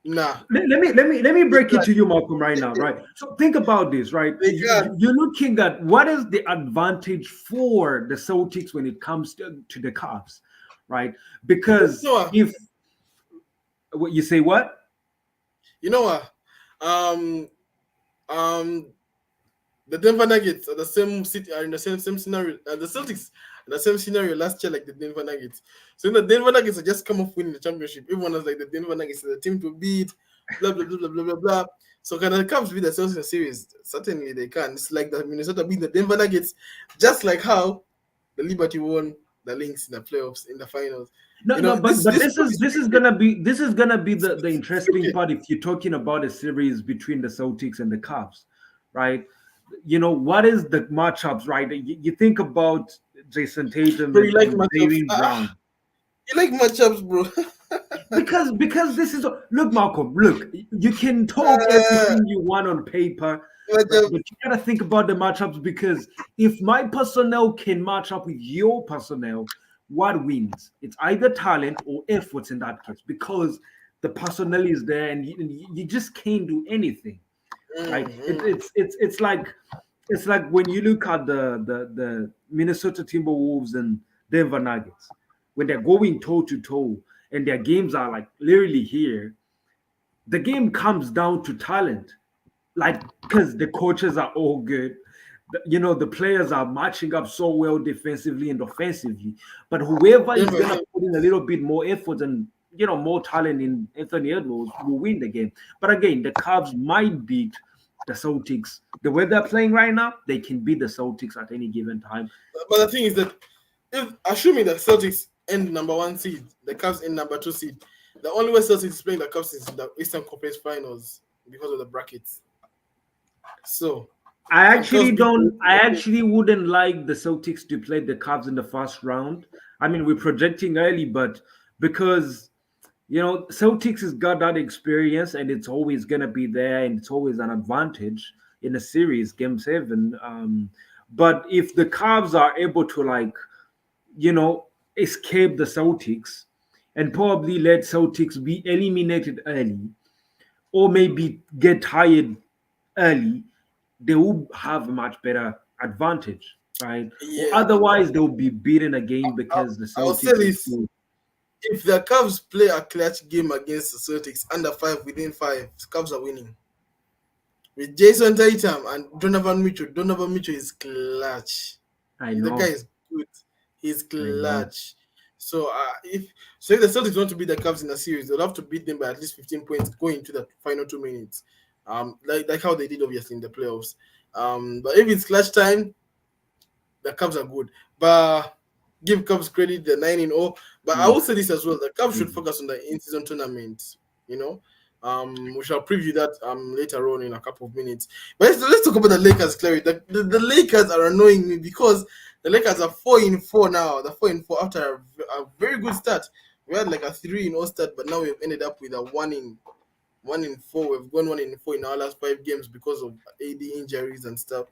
Nah, let me they break it can't. to you, Malcolm, right now, right? So think about this, right? They can't. You're looking at what is the advantage for the Celtics when it comes to the Cavs, right? You Because know what? if what you say, what? You know what? Um, um, the Denver Nuggets are the same city are in the same scenario. The Celtics are the same scenario last year like the Denver Nuggets. So the Denver Nuggets are just come off winning the championship. Everyone was like the Denver Nuggets are the team to beat. Blah blah blah blah blah blah blah. So can the Cavs beat the Celtics series? Certainly they can. It's like the Minnesota beat the Denver Nuggets, just like how the Liberty won the Lynx in the playoffs in the finals. No, You no, know but this this is is gonna be the interesting scripted. part if you're talking about a series between the Celtics and the Cavs, right? What is the matchups, right? You think about Jason Tatum Bro, you like and matchups? Jalen Brown. You like matchups, bro. Because this is look, Malcolm, look, you can talk uh, everything you want on paper, matchup. but you gotta think about the matchups because if my personnel can match up with your personnel, what wins? It's either talent or efforts in that case, because the personnel is there and you just can't do anything, right? Mm-hmm. It's like when you look at the Minnesota Timberwolves and Denver Nuggets when they're going toe to toe and their games are like literally here. The game comes down to talent, like because the coaches are all good. The players are matching up so well defensively and offensively. But whoever is Denver, gonna put in a little bit more effort and more talent in Anthony Edwards will win the game. But again, the Cavs might beat the Celtics. The way they're playing right now, they can beat the Celtics at any given time. but the thing is that if assuming the Celtics end number one seed, the Cavs end number two seed, the only way Celtics is playing the Cavs is in the Eastern Conference Finals because of the brackets. So can Cavs beat them? I actually wouldn't like the Celtics to play the Cavs in the first round. I mean, we're projecting early, but because Celtics has got that experience and it's always gonna be there and it's always an advantage in a series, game seven. But if the Cavs are able to you know, escape the Celtics and probably let Celtics be eliminated early or maybe get tired early, they will have a much better advantage, right? Or Yeah, otherwise, they'll be beaten again because the I'll say Celtics are this: too. if the Cavs play a clutch game against the Celtics under five within five, Cavs are winning. With Jason Tatum and Donovan Mitchell is clutch. I The guy know, is good. He's I know. clutch. So if the Celtics want to beat the Cavs in a series, they'll have to beat them by at least 15 points going into the final 2 minutes. Like how they did obviously in the playoffs. But if it's clutch time, the Cavs are good. But give Cavs credit, they're 9-0. But I will Look, say this as well: the Cavs should mhm. focus on the in-season tournament. You know, we shall preview that later on in a couple of minutes. But let's talk about the Lakers, Clary. The Lakers are annoying me because the Lakers are 4-4 now. They're 4-4 after a very good start. We had like a 3-0 start, but now we've ended up with a 1-4. We've gone 1-4 in our last 5 games because of AD injuries and stuff.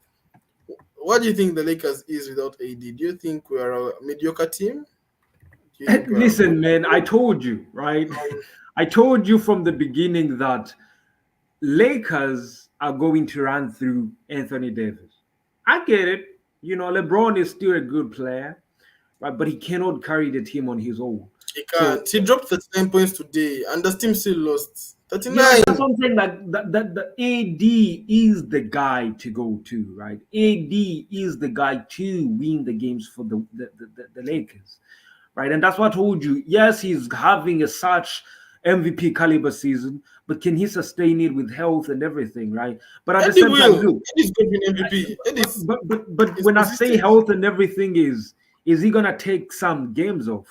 What do you think the Lakers is without AD? Do you think we are a mediocre team? Do you think we are a good Listen, man, I told you, right? I told you from the beginning that Lakers are going to run through Anthony Davis. I get it. LeBron is still a good player, right? But he cannot carry the team on his own. He So can't. He dropped 39 points today, and the team still lost. yeah, 39. that's what I'm saying. Like that the AD is the guy to go to, right? AD is the guy to win the games for the Lakers, right? And that's what I told you. Yes, he's having a such MVP caliber season, but can he sustain it with health and everything, right? But at the Eddie same time, will. look, Eddie's going to win MVP. Eddie's but is when I say consistent. health and everything is he gonna take some games off?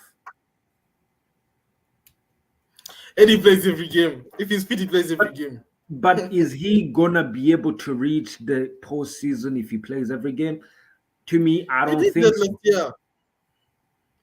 Eddie plays every game. If he's fit, he plays every But game. but is he gonna be able to reach the postseason if he plays every game? To me, I He don't did think that so. last year.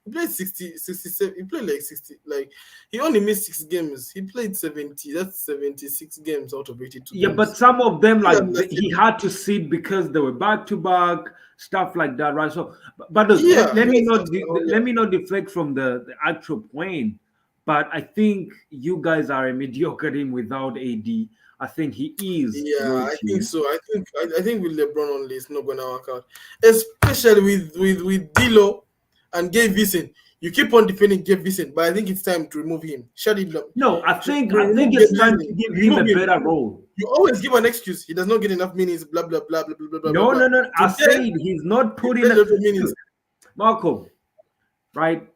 He played 60, 67. He played like 60. Like, he only missed 6 games. He played 70. That's 76 games out of 82 Yeah, but games. some of them He did that like last he year. had to sit because they were back to back stuff like that, right? So, but look, Yeah, let he me was not out earlier. let me not deflect from the actual point. But I think you guys are a mediocre team without AD. I think he is Yeah, your I think team. so. I think with LeBron only, it's not gonna work out. Especially with D'Lo and Gabe Vincent. You keep on defending Gabe Vincent, but I think it's time to remove him. Shut him down. No, I think Remove Gabe it's time to Vincent. give him a Remove him. better role. You always give an excuse. He does not get enough minutes. Blah blah blah blah blah blah blah blah. No, blah. no, no. I said Today he's not he putting. played a lot of minutes. Look, Marco, right?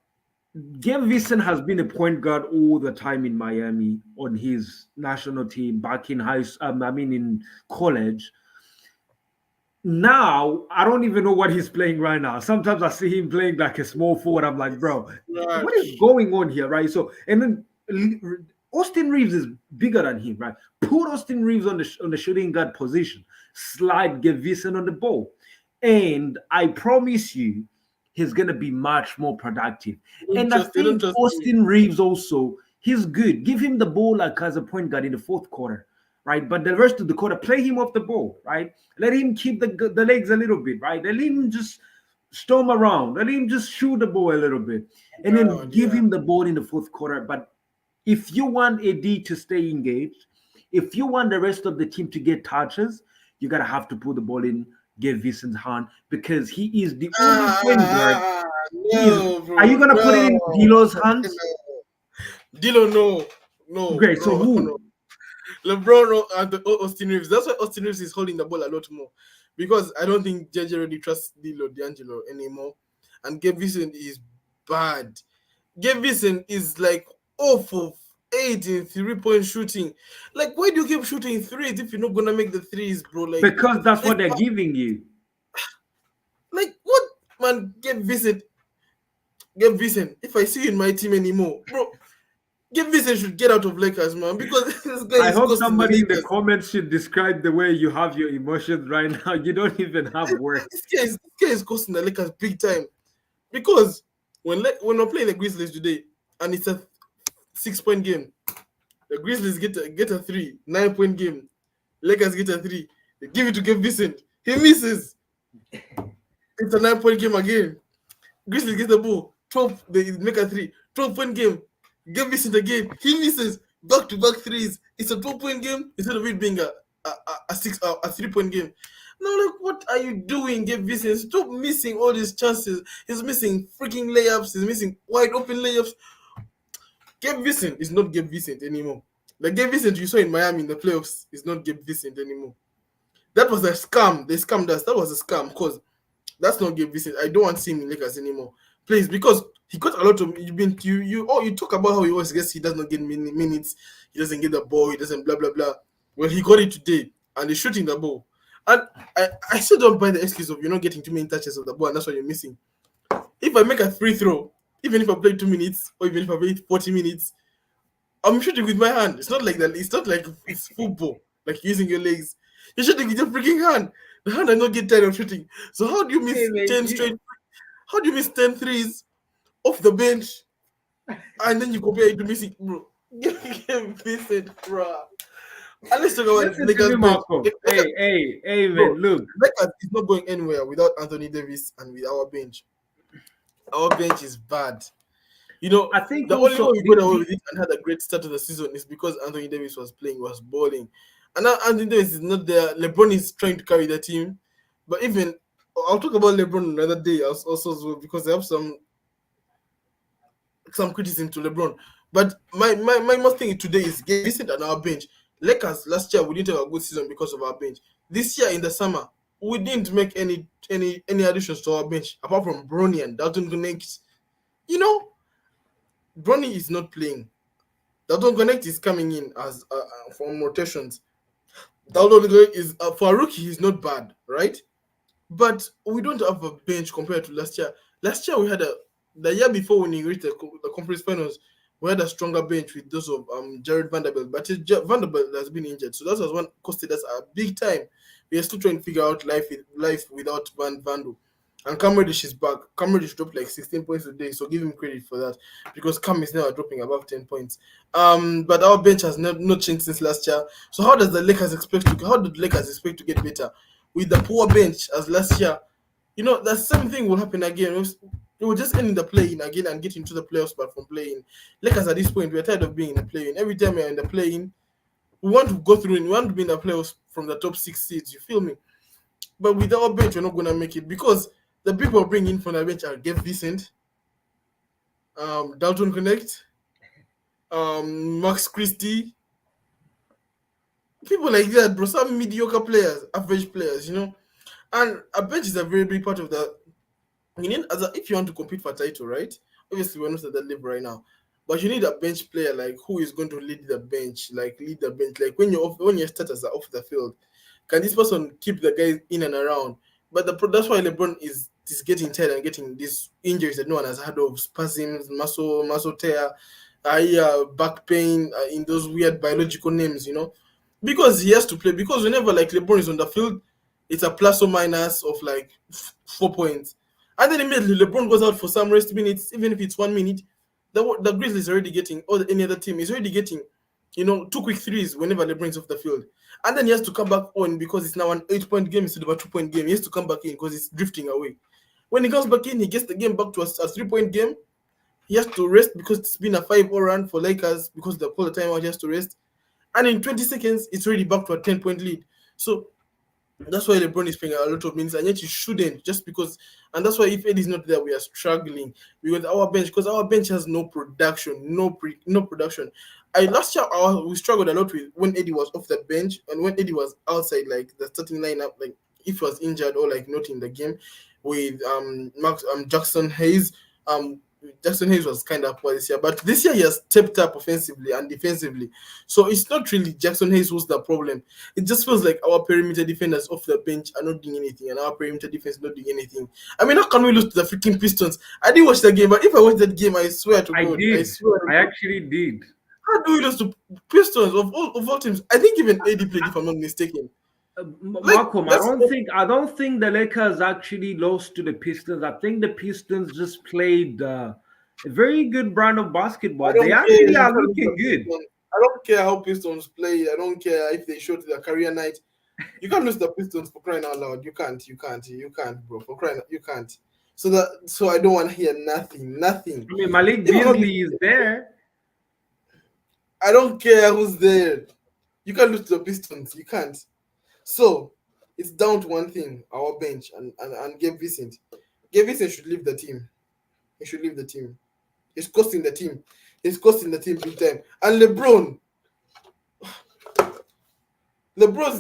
Gabe Vincent has been a point guard all the time in Miami on his national team back in I mean in college. Now I don't even know what he's playing right now. Sometimes I see him playing like a small forward. I'm like, It's bro, what is trash. going on here, right? So and then Austin Reeves is bigger than him, right? Put Austin Reeves on the shooting guard position, slide Gabe Vincent on the ball, and I promise you, he's gonna be much more productive. And I They don't think trust him. Austin Reeves also, he's good. Give him the ball like as a point guard in the fourth quarter, right? But the rest of the quarter, play him off the ball, right? Let him keep the legs a little bit, right? Let him just storm around. Let him just shoot the ball a little bit, and then Around, give yeah. him the ball in the fourth quarter. But if you want AD to stay engaged, if you want the rest of the team to get touches, you gotta have to put the ball in Gabe Vincent's hand because he is the only point guard. He is. No, Are bro, you gonna put it no, in D'Lo's hands? no. Dilo, no, no, Great. So no, who? no. LeBron and Austin Reeves. That's why Austin Reeves is holding the ball a lot more, because I don't think JJ really trusts Dilo D'Angelo anymore, and Gabe Vincent is bad. Gabe Vincent is like off of 8 in 3-point shooting. Like, why do you keep shooting threes if you're not gonna make the threes, bro? Because that's Like, what they're giving you. what, man? Gabe Vincent. If I see you in my team anymore, bro, Gabe Vincent should get out of Lakers, man, because this guy I is hope costing the somebody in the Lakers. comments should describe the way you have your emotions right now. You don't even have words. This guy is costing the Lakers big time, because when we're playing the Grizzlies today and it's a 6 point game, the Grizzlies get a 3 9 point game. Lakers get a 3. They give it to Gabe Vincent. He misses. It's a 9 point game again. Grizzlies get the ball. 12. They make a 3. 12 point game. Gabe Vincent again. He misses. Back to back threes. It's a 12 point game instead of it being a 3 point game. Now, like, what are you doing, Gabe Vincent? Stop missing all these chances. He's missing freaking layups. He's missing wide open layups. Gabe Vincent is not Gabe Vincent anymore. The Gabe Vincent you saw in Miami in the playoffs is not Gabe Vincent anymore. That was a scam. They scammed us. That was a scam, because that's not Gabe Vincent. I don't want to see him in Lakers anymore. Please, because he got a lot of you talk about how he always gets, he does not get minutes, he doesn't get the ball, he doesn't blah blah blah. Well, he got it today and he's shooting the ball. And I still don't buy the excuse of you're not getting too many touches of the ball and that's what you're missing. If I make a free throw, even if I play 2 minutes or even if I play 40 minutes, I'm shooting with my hand. It's not like that. It's not like it's football, like using your legs. You're shooting with your freaking hand. The hand does not get tired of shooting. So how do you Hey, miss man, 10 straight? How do you miss 10 threes off the bench and then you compare it to missing, bro? Get Vincent, bro. And let's talk about listen to me, Lakers bench. Marco. Hey, Bro, man. Look, Lakers is not going anywhere without Anthony Davis and with our bench. Our bench is bad. You know, I think the only way also we got away with it and had a great start to the season is because Anthony Davis was playing, was balling. And now Anthony Davis is not there. LeBron is trying to carry the team. But even, I'll talk about LeBron another day also as well, because I have some criticism to LeBron. But my most thing today is Gabe Vincent on our bench. Lakers last year we didn't have a good season because of our bench. This year in the summer we didn't make any additions to our bench apart from Bronny and Dalton Connect. You know, Bronny is not playing. Dalton Connect is coming in as from rotations. Dalton Connect is for a rookie. He's not bad, right? But we don't have a bench compared to last year. Last year we had the year before when we reached the conference finals. We had a stronger bench with those of Jared Vanderbilt, but Vanderbilt has been injured, so that was one costed us a big time. We are still trying to figure out life without Vandu. And Cam Reddish is back. Cam Reddish dropped like 16 points today, so give him credit for that because Cam is now dropping above 10 points. But our bench has not changed since last year. So how does the Lakers expect to? How do the Lakers expect to get better with the poor bench as last year? The same thing will happen again. We will just end in the play-in again and get into the playoffs, but from playing. Lakers at this point, we're tired of being in the play-in. Every time we're in the play-in, we want to go through and we want to be in the playoffs from the top 6 seeds. You feel me? But with our bench, we're not gonna make it because the people bringing from the bench are Gabe Vincent, Dalton Connect, Max Christie, people like that, bro. Some mediocre players, average players. And a bench is a very big part of the. You need if you want to compete for a title, right? Obviously, we're not at that level right now, but you need a bench player like who is going to lead the bench. Like when your starters are off the field, can this person keep the guys in and around? But that's why LeBron is getting tired and getting these injuries that no one has heard of: spasms, muscle tear, back pain, in those weird biological names. Because he has to play. Because whenever like LeBron is on the field, it's a plus or minus of like 4 points. And then immediately LeBron goes out for some rest minutes, even if it's 1 minute. The Grizzlies already getting, or any other team is already getting, two quick threes whenever LeBron is off the field. And then he has to come back on because it's now an 8-point game instead of a 2-point game. He has to come back in because it's drifting away. When he comes back in, he gets the game back to a 3-point game. He has to rest because it's been a 5-0 run for Lakers because the call the timeout. He has to rest. And in 20 seconds, it's already back to a 10-point lead. So that's why LeBron is playing a lot of minutes, and yet you shouldn't just because. And that's why if Eddie's not there, we are struggling because our bench has no production, no production. Last year we struggled a lot with when Eddie was off the bench and when Eddie was outside, like the starting lineup, like if he was injured or like not in the game with Jackson Hayes. Jackson Hayes was kind of poor this year, but this year he has stepped up offensively and defensively. So it's not really Jackson Hayes who's the problem. It just feels like our perimeter defenders off the bench are not doing anything, and our perimeter defense is not doing anything. I mean, how can we lose to the freaking Pistons? I didn't watch the game, but if I watch that game, I swear to I God, I did. swear. I actually did. How do we lose to Pistons of all teams? I think even AD played, if I'm not mistaken. Like Malcolm, that's I don't think the Lakers actually lost to the Pistons. I think the Pistons just played a very good brand of I basketball. They don't care. actually You are can't lose the looking good. Pistons. I don't care how Pistons play. I don't care if they show to their career night. You can't lose the Pistons for crying out loud. You can't. You can't. You can't, bro. For crying, you can't. So I don't want to hear nothing. Nothing. I mean, Malik If I'm not, Beasley is there. I don't care who's there. You can't lose to the Pistons. You can't. So it's down to one thing: our bench and Gabe Vincent. Gabe Vincent should leave the team. He should leave the team. He's costing the team. He's costing the team big time. And LeBron's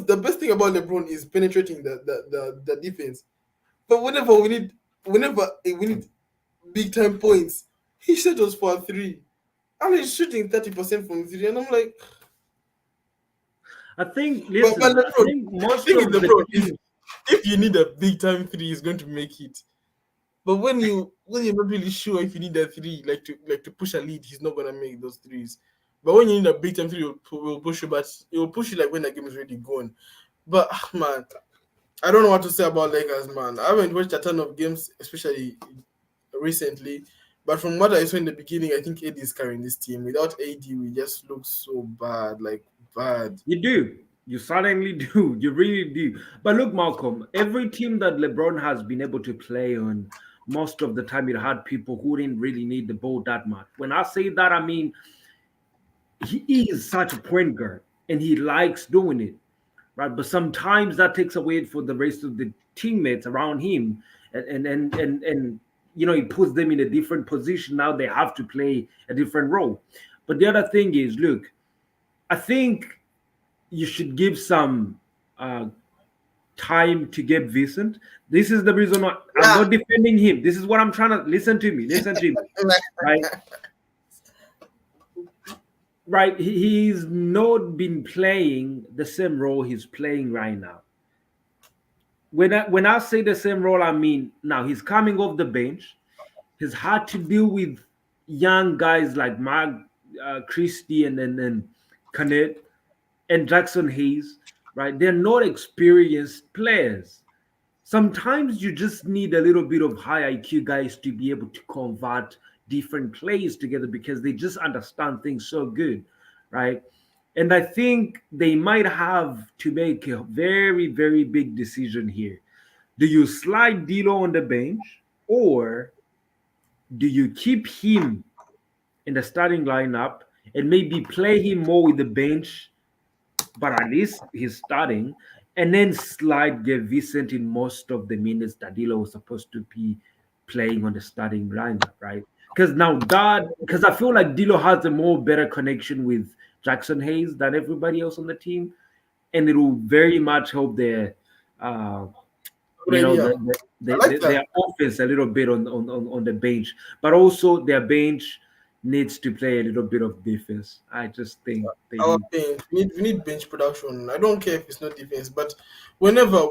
the best thing about LeBron is penetrating the defense. But whenever we need big time points, he settles for a three. And he's shooting 30% from three. And I'm like, I think, but listen, I LeBron, think the most thing is of the LeBron is teams, if you need a big time three, he's going to make it. But when you're not really sure if you need a three, like to push a lead, he's not gonna make those threes. But when you need a big time three, will push you, but it will push you like when the game is already gone. But man, I don't know what to say about Lakers, man. I haven't watched a ton of games, especially recently. But from what I saw in the beginning, I think AD is carrying this team. Without AD, we just look so bad, like bad. you do. You certainly do. You really do. But look, Malcolm, every team that LeBron has been able to play on, most of the time it had people who didn't really need the ball that much. When I say that, I mean he is such a point guard and he likes doing it, right? But sometimes that takes away for the rest of the teammates around him, and he puts them in a different position. Now they have to play a different role. But the other thing is, look, I think you should give some time to get Vincent. This is the reason why I'm Yeah. not defending him. This is what I'm trying to listen to me. Listen to me, right? Right, he's not been playing the same role he's playing right now. When I say the same role, I mean now he's coming off the bench. He's had to deal with young guys like Mark Christie and Canet and Jackson Hayes, right? They're not experienced players. Sometimes you just need a little bit of high IQ guys to be able to convert different plays together because they just understand things so good, right? And I think they might have to make a very, very big decision here. Do you slide Dilo on the bench or do you keep him in the starting lineup and maybe play him more with the bench, but at least he's starting, and then slide Gabe Vincent in most of the minutes that Dilo was supposed to be playing on the starting lineup, right? Because I feel like Dilo has a more better connection with Jackson Hayes than everybody else on the team, and it will very much help their uh, Good idea. I like that. their offense a little bit on the bench, but also their bench needs to play a little bit of defense. I just think they Our need. bench. We need bench production. I don't care if it's not defense, but whenever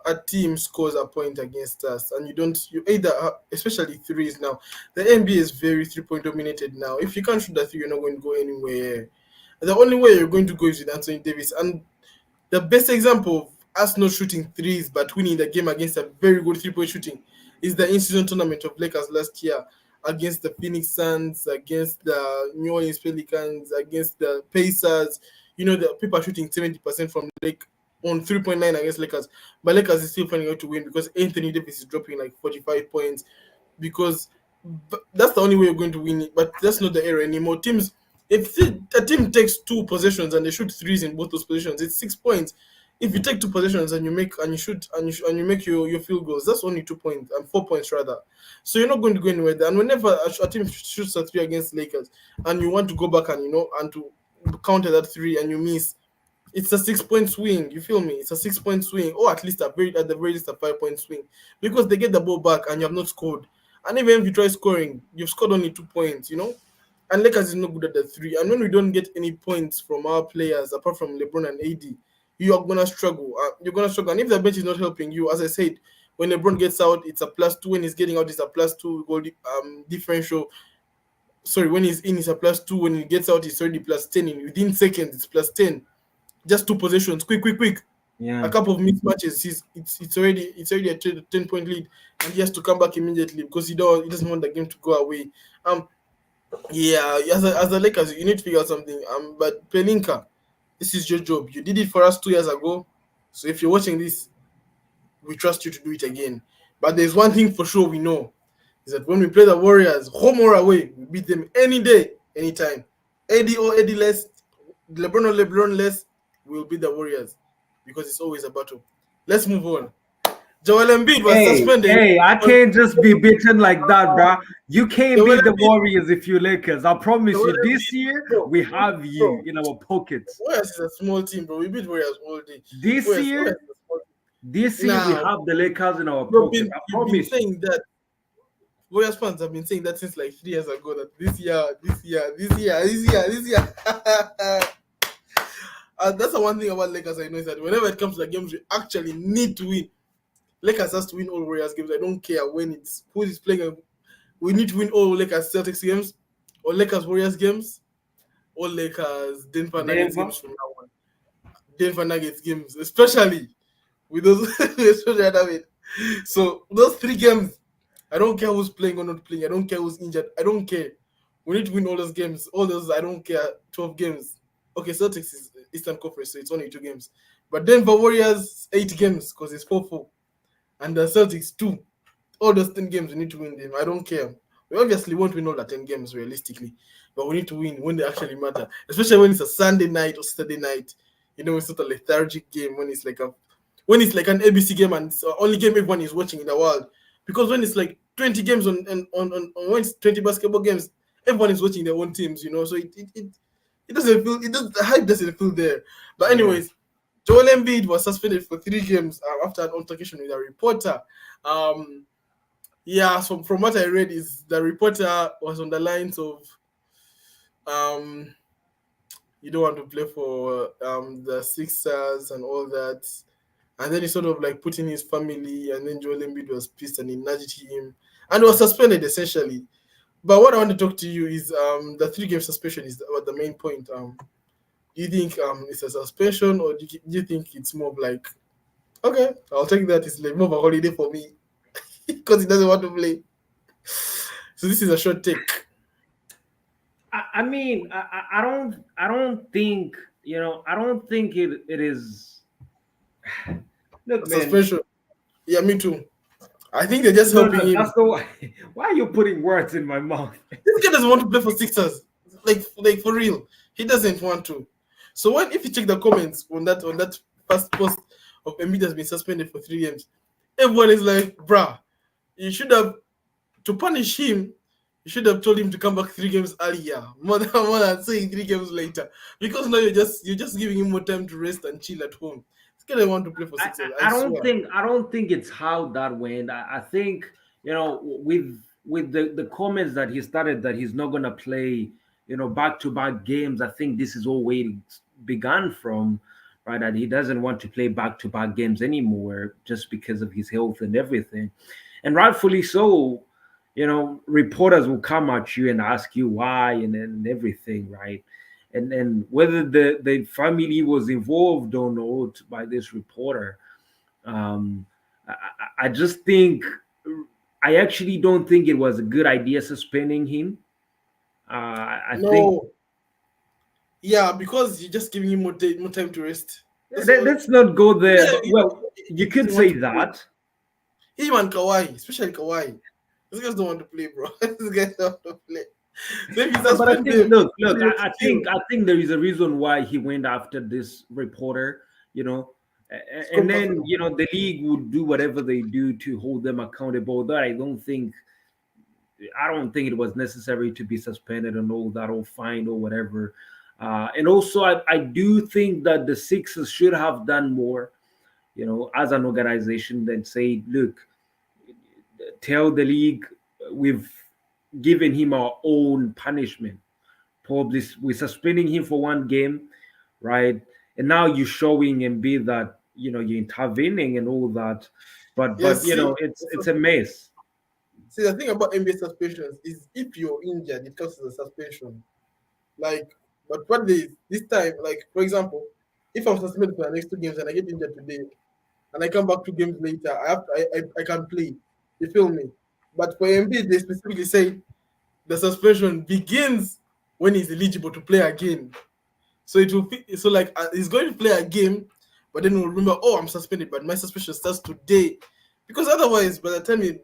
a team scores a point against us and you either especially threes now, the NBA is very 3 point dominated now. If you can't shoot that three, you're not going to go anywhere. The only way you're going to go is with Anthony Davis. And the best example of us not shooting threes but winning the game against a very good 3 point shooting is the in-season tournament of Lakers last year against the Phoenix Suns, against the New Orleans Pelicans, against the Pacers. The people are shooting 70% from Lake on 3.9 against Lakers, but Lakers is still finding out to win because Anthony Davis is dropping like 45 points because that's the only way you're going to win it. But that's not the era anymore. Teams, if a team takes two possessions and they shoot threes in both those positions, it's 6 points. If you take two possessions and you make and you shoot and you make your field goals, that's only 2 points and 4 points rather. So you're not going to go anywhere there. And whenever a team shoots a three against Lakers and you want to go back and and to counter that three and you miss, it's a 6 point swing. You feel me? It's a 6 point swing, or at least at the very least a 5 point swing, because they get the ball back and you have not scored. And even if you try scoring, you've scored only 2 points. And Lakers is not good at the three. And when we don't get any points from our players apart from LeBron and AD, you are gonna struggle. You're gonna struggle. And if the bench is not helping you, as I said, when LeBron gets out, it's a +2. When he's getting out, it's a +2 goal differential. Sorry, when he's in, it's a +2. When he gets out, it's already +10. Within seconds, it's +10. Just two possessions, quick, quick, quick. A Yeah. couple of mismatches, it's already a 10 point lead, and he has to come back immediately because he doesn't want the game to go away. Yeah, as a Lakers, you need to figure out something. But Pelinka, this is your job. You did it for us 2 years ago, so if you're watching this, we trust you to do it again. But there's one thing for sure we know is that when we play the Warriors, home or away, we beat them any day, anytime. AD or AD less, LeBron or LeBron less, we'll beat the Warriors because it's always a battle. Let's move on. Joel Embiid was Hey, suspended. hey, I can't just be beaten like that, bro. You can't Joel beat the Embiid, Warriors if you Lakers. I promise Joel you, this Embiid, year bro, we have bro. you in our pockets. Warriors is a small team, bro. We beat Warriors all day. This Warriors year, is a small this team. year we Now, have the Lakers in our pocket. I you've been promise you. saying that. Warriors fans have been saying that since like 3 years ago that this year. And that's the one thing about Lakers I know is that whenever it comes to the games we actually need to win, Lakers has to win all Warriors games. I don't care when it's who is playing. We need to win all Lakers Celtics games, or Lakers Warriors games, or Lakers Denver Nuggets Denver. games from now on. Denver Nuggets games, especially with those, especially that way. So those three games, I don't care who's playing or not playing. I don't care who's injured. I don't care. We need to win all those games. All those, I don't care. 12 games. Okay, Celtics is Eastern Conference, so it's only 2 games. But Denver Warriors 8 games because it's 4-4, and the Celtics 2. All those 10 games we need to win them. I don't care. We obviously won't win all the 10 games realistically, but we need to win when they actually matter. Especially when it's a Sunday night or Saturday night. It's not a lethargic game when it's like an ABC game and it's the only game everyone is watching in the world. Because when it's like 20 games on when it's 20 basketball games, everyone is watching their own teams. So it doesn't feel the hype doesn't feel there. But Yeah. anyways, Joel Embiid was suspended for 3 games after an altercation with a reporter. Yeah, so from what I read is the reporter was on the lines of um you don't want to play for the Sixers and all that. And then he sort of like put in his family, and then Joel Embiid was pissed and he nudged him and was suspended essentially. But what I want to talk to you is the 3 game suspension is the main point. Do you think it's a suspension, or do you think it's more of like, okay, I'll take that, it's like more of a holiday for me because he doesn't want to play. So this is a short take. I mean, I don't think, I don't think it is. Look, A man. suspension. Yeah, me too. I think they're just No, helping no, him. that's the why. Why are you putting words in my mouth? This guy doesn't want to play for Sixers. Like for real. He doesn't want to. So when if you check the comments on that first post of Embiid has been suspended for 3 games, everyone is like, bruh, you should have to punish him, you should have told him to come back 3 games earlier, more than saying 3 games later. Because now you're just giving him more time to rest and chill at home. This guy doesn't want to play for I, Sixers, I I don't swear. think I don't think it's how that went. I think, with the comments that he started that he's not gonna play, back to back games. I think this is all where it began from, right? That he doesn't want to play back to back games anymore just because of his health and everything, and rightfully so. Reporters will come at you and ask you why and everything, right? And whether the family was involved or not by this reporter. um, I just think, I actually don't think it was a good idea suspending him. I think, No, yeah, because you're just giving him more time to rest. That's all. let's not go there, Yeah, but well, you he could doesn't want say to play. that. Him and Kawhi, especially Kawhi. These guys don't want to play, bro. These guys don't want to play. So if you But I suspend think, them, look, you think chill. I think there is a reason why he went after this reporter, you know, Scrum and then personal. the league would do whatever they do to hold them accountable. That I don't think it was necessary to be suspended and all that or fined or whatever. And also, I do think that the Sixers should have done more, as an organization than say, look, tell the league we've given him our own punishment. Probably we're suspending him for 1 game, right? And now you're showing Embiid that you're intervening and all that, but Yes, see, it's a mess. the thing about NBA suspensions is if you're injured, it counts as a suspension. Like, but what they this time, like for example, if I'm suspended for the next 2 games and I get injured today and I come back 2 games later, I can play. You feel me? But for Embiid, they specifically say the suspension begins when he's eligible to play again. So it will be so like he's going to play a game, but then we'll remember, oh, I'm suspended, but my suspension starts today. Because otherwise, by the time it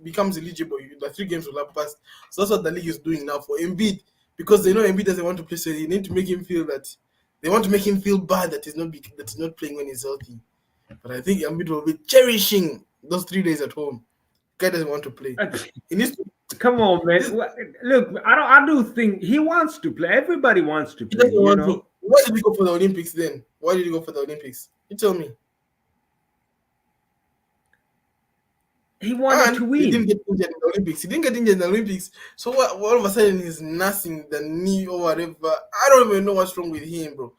becomes eligible, the 3 games will have passed. So that's what the league is doing now for Embiid, because they know Embiid doesn't want to play, so they need to make him feel that they want to make him feel bad that he's not playing when he's healthy. But I think Embiid will be cherishing those 3 days at home. Guy doesn't want to play. He needs to. Come on, man. This, Look, I do think he wants to play. Everybody wants to he play, doesn't want to. Why did he go for the Olympics then? Why did he go for the Olympics? You tell me. He wanted And to he didn't win. get injured in the Olympics. He didn't get injured in the Olympics. So what, all of a sudden he's nursing the knee or whatever. I don't even know what's wrong with him, bro.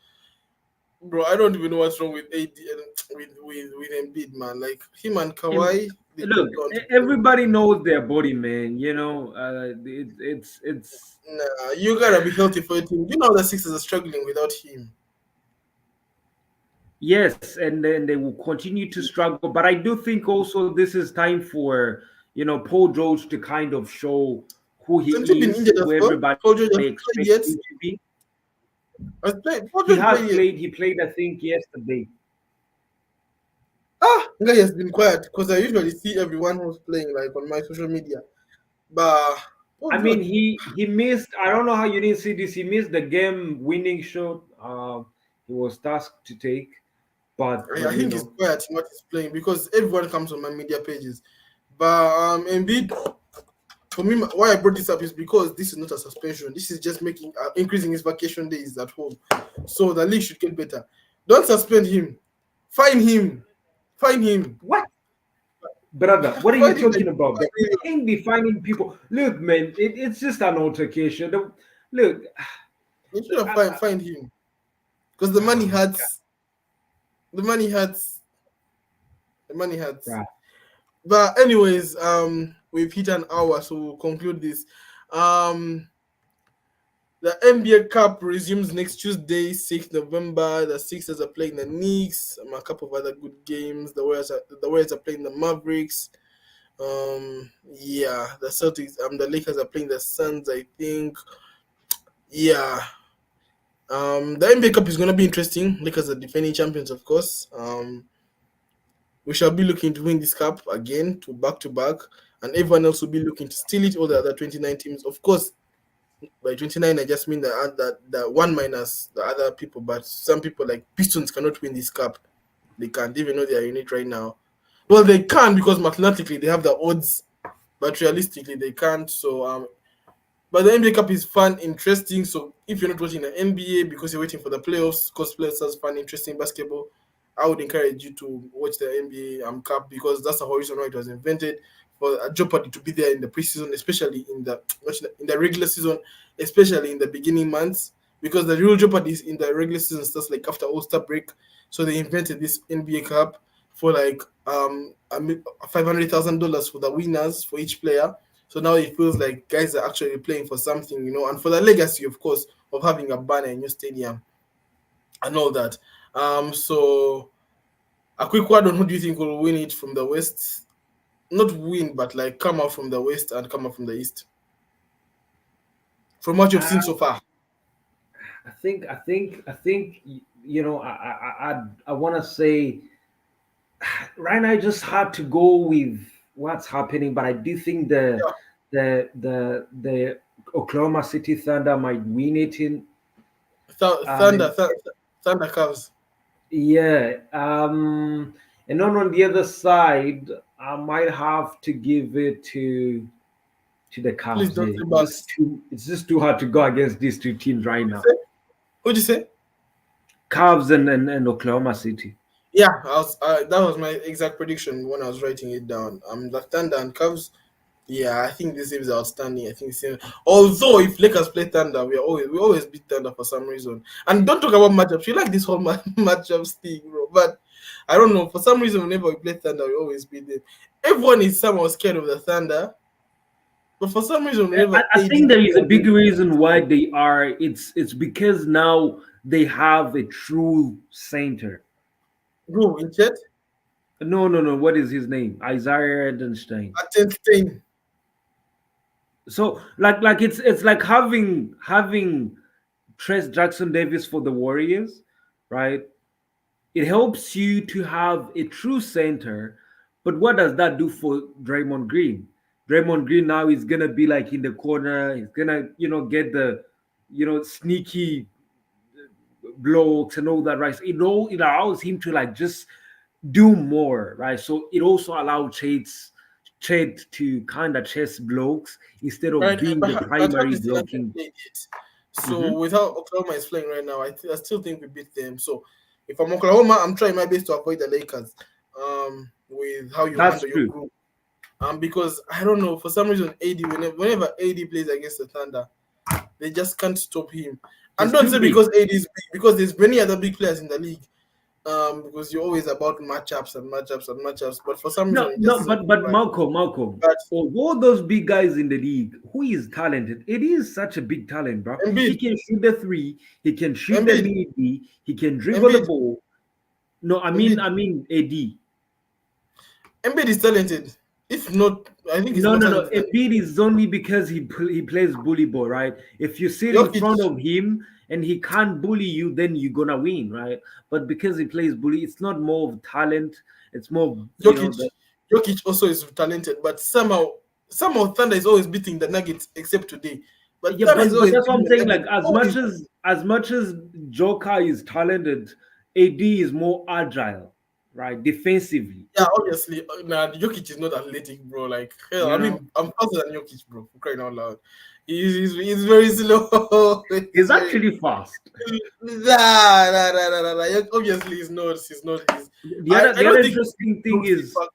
Bro, I don't even know what's wrong with AD and with Embiid, man. Like him and And Kawhi, they look, just don't want to play. everybody knows their body, man. It's Nah, you gotta be healthy for your team. You know the Sixers are struggling without him. yes, and then they will continue to struggle. But I do think also this is time for Paul George to kind of show who Hasn't he he been is, injured as who well? everybody Paul George has played expects yet. him to be. Paul He George has played yet. played. He played, I think, yesterday. Guy has been quiet because I usually see everyone who's playing like on my social media. But I Paul mean, George, he missed. I don't know how you didn't see this. He missed the game-winning shot. He was tasked to take, but I think he's quiet in what he's playing because everyone comes on my media pages. But Embiid, for me, why I brought this up is because this is not a suspension. This is just making increasing his vacation days at home. So the league should get better. Don't suspend him. Fine him. Fine him. what, brother? What are you Fine him. talking about? Bro? You can't be finding people. Look, man, it's just an altercation. Look, You should have I, fined him because the money my hurts. The money hurts. The money hurts. God, But anyways, we've hit an hour, so we'll conclude this. Um, the NBA Cup resumes next Tuesday, 6th November. The Sixers are playing the Knicks. A couple of other good games. The Warriors are playing the Mavericks. Yeah, the Celtics. The Lakers are playing the Suns. I think. Yeah. The NBA Cup is gonna be interesting. Lakers are defending champions, of course. We shall be looking to win this cup again, to back, and everyone else will be looking to steal it. All the other 29 teams, of course. By 29, I just mean the one minus the other people. But some people like Pistons cannot win this cup. They can't even know they are in it right now. Well, they can because mathematically they have the odds, but realistically they can't. So but the NBA Cup is fun, interesting. So if you're not watching the NBA because you're waiting for the playoffs, because playoffs is fun, interesting basketball, I would encourage you to watch the NBA Cup because that's the whole reason why it was invented for a Jeopardy to be there in the preseason, especially in the regular season, especially in the beginning months. Because the real Jeopardy is in the regular season starts like after All-Star break. So they invented this NBA Cup for like $500,000 for the winners for each player. So now it feels like guys are actually playing for something, and for the legacy, of course, of having a banner in your stadium and all that. So a quick word on who do you think will win it from the West? Not win, but like come out from the West and come out from the East. From what you've Uh, seen so far. I think I want to say right now, I just had to go with what's happening, but I do think Yeah. the Oklahoma City Thunder might win it in. Thunder, Um, Thunder Cavs. yeah, and then on the other side, I might have to give it to the Please Cavs. don't Yeah. say Bucks. It's just too hard to go against these two teams right Who'd you now. say? Who'd you say? Cavs and Oklahoma City. Yeah, that was my exact prediction when I was writing it down. The Thunder and Cavs. Yeah, I think this is outstanding. I think this although if Lakers play Thunder, we always beat Thunder for some reason. And don't talk about matchups. You like this whole matchups thing, bro. But I don't know. For some reason, whenever we play Thunder, we always beat them. Everyone is somehow scared of the Thunder, but for some reason, whenever I AD think there is a plays, big reason why they are. It's because now they have a true center. bro, in chat, No, no, no. What is his name? Isaiah Edenstein. at 10, So like it's like having Tress Jackson Davis for the Warriors, right? It helps you to have a true center, but what does that do for Draymond Green? Draymond Green now is gonna be like in the corner. He's gonna get the sneaky blokes and all that, right? So it allows him to like just do more, right? So it also allows Chad to kind of chase blokes instead of right? being But, the but how primary they still haven't blocking. played it. So Mhm. with how Oklahoma is playing right now, I still think we beat them. So if I'm Oklahoma, I'm trying my best to avoid the Lakers. With how you That's handle your true. group. Because I don't know for some reason AD whenever AD plays against the Thunder, they just can't stop him. And He's don't too say big. because AD is big, because there's many other big players in the league. Because you're always about matchups and matchups and matchups, but for some reason No, it just no, doesn't but work. Malcolm, But of all those big guys in the league, who is talented? It is such a big talent, bro. Embiid, He can shoot the three, he can shoot the Embiid, mid D, he can dribble the Embiid, ball. No, I mean, Embiid, I mean AD. Embiid is talented. If not, I think he's No, more no, no. talented than Embiid is only because he plays bully ball, right? If you sit in Jokic. front of him and he can't bully you, then you're gonna win, right? But because he plays bully, it's not more of talent. It's more, Jokic, the Jokic also is talented, but somehow Thunder is always beating the Nuggets except today. But yeah. Thunder is But always that's what beating I'm the saying. Like Nuggets. Always. as much as Joker is talented, AD is more agile, right? Defensively, Yeah, obviously. Nah, Jokic is not athletic, bro. Like hell, you I know. mean, I'm faster than Jokic, bro. For crying out loud, he's very slow. He's he's very actually fast. nah. Obviously, he's not. I The don't other think interesting thing blocks the is, fact.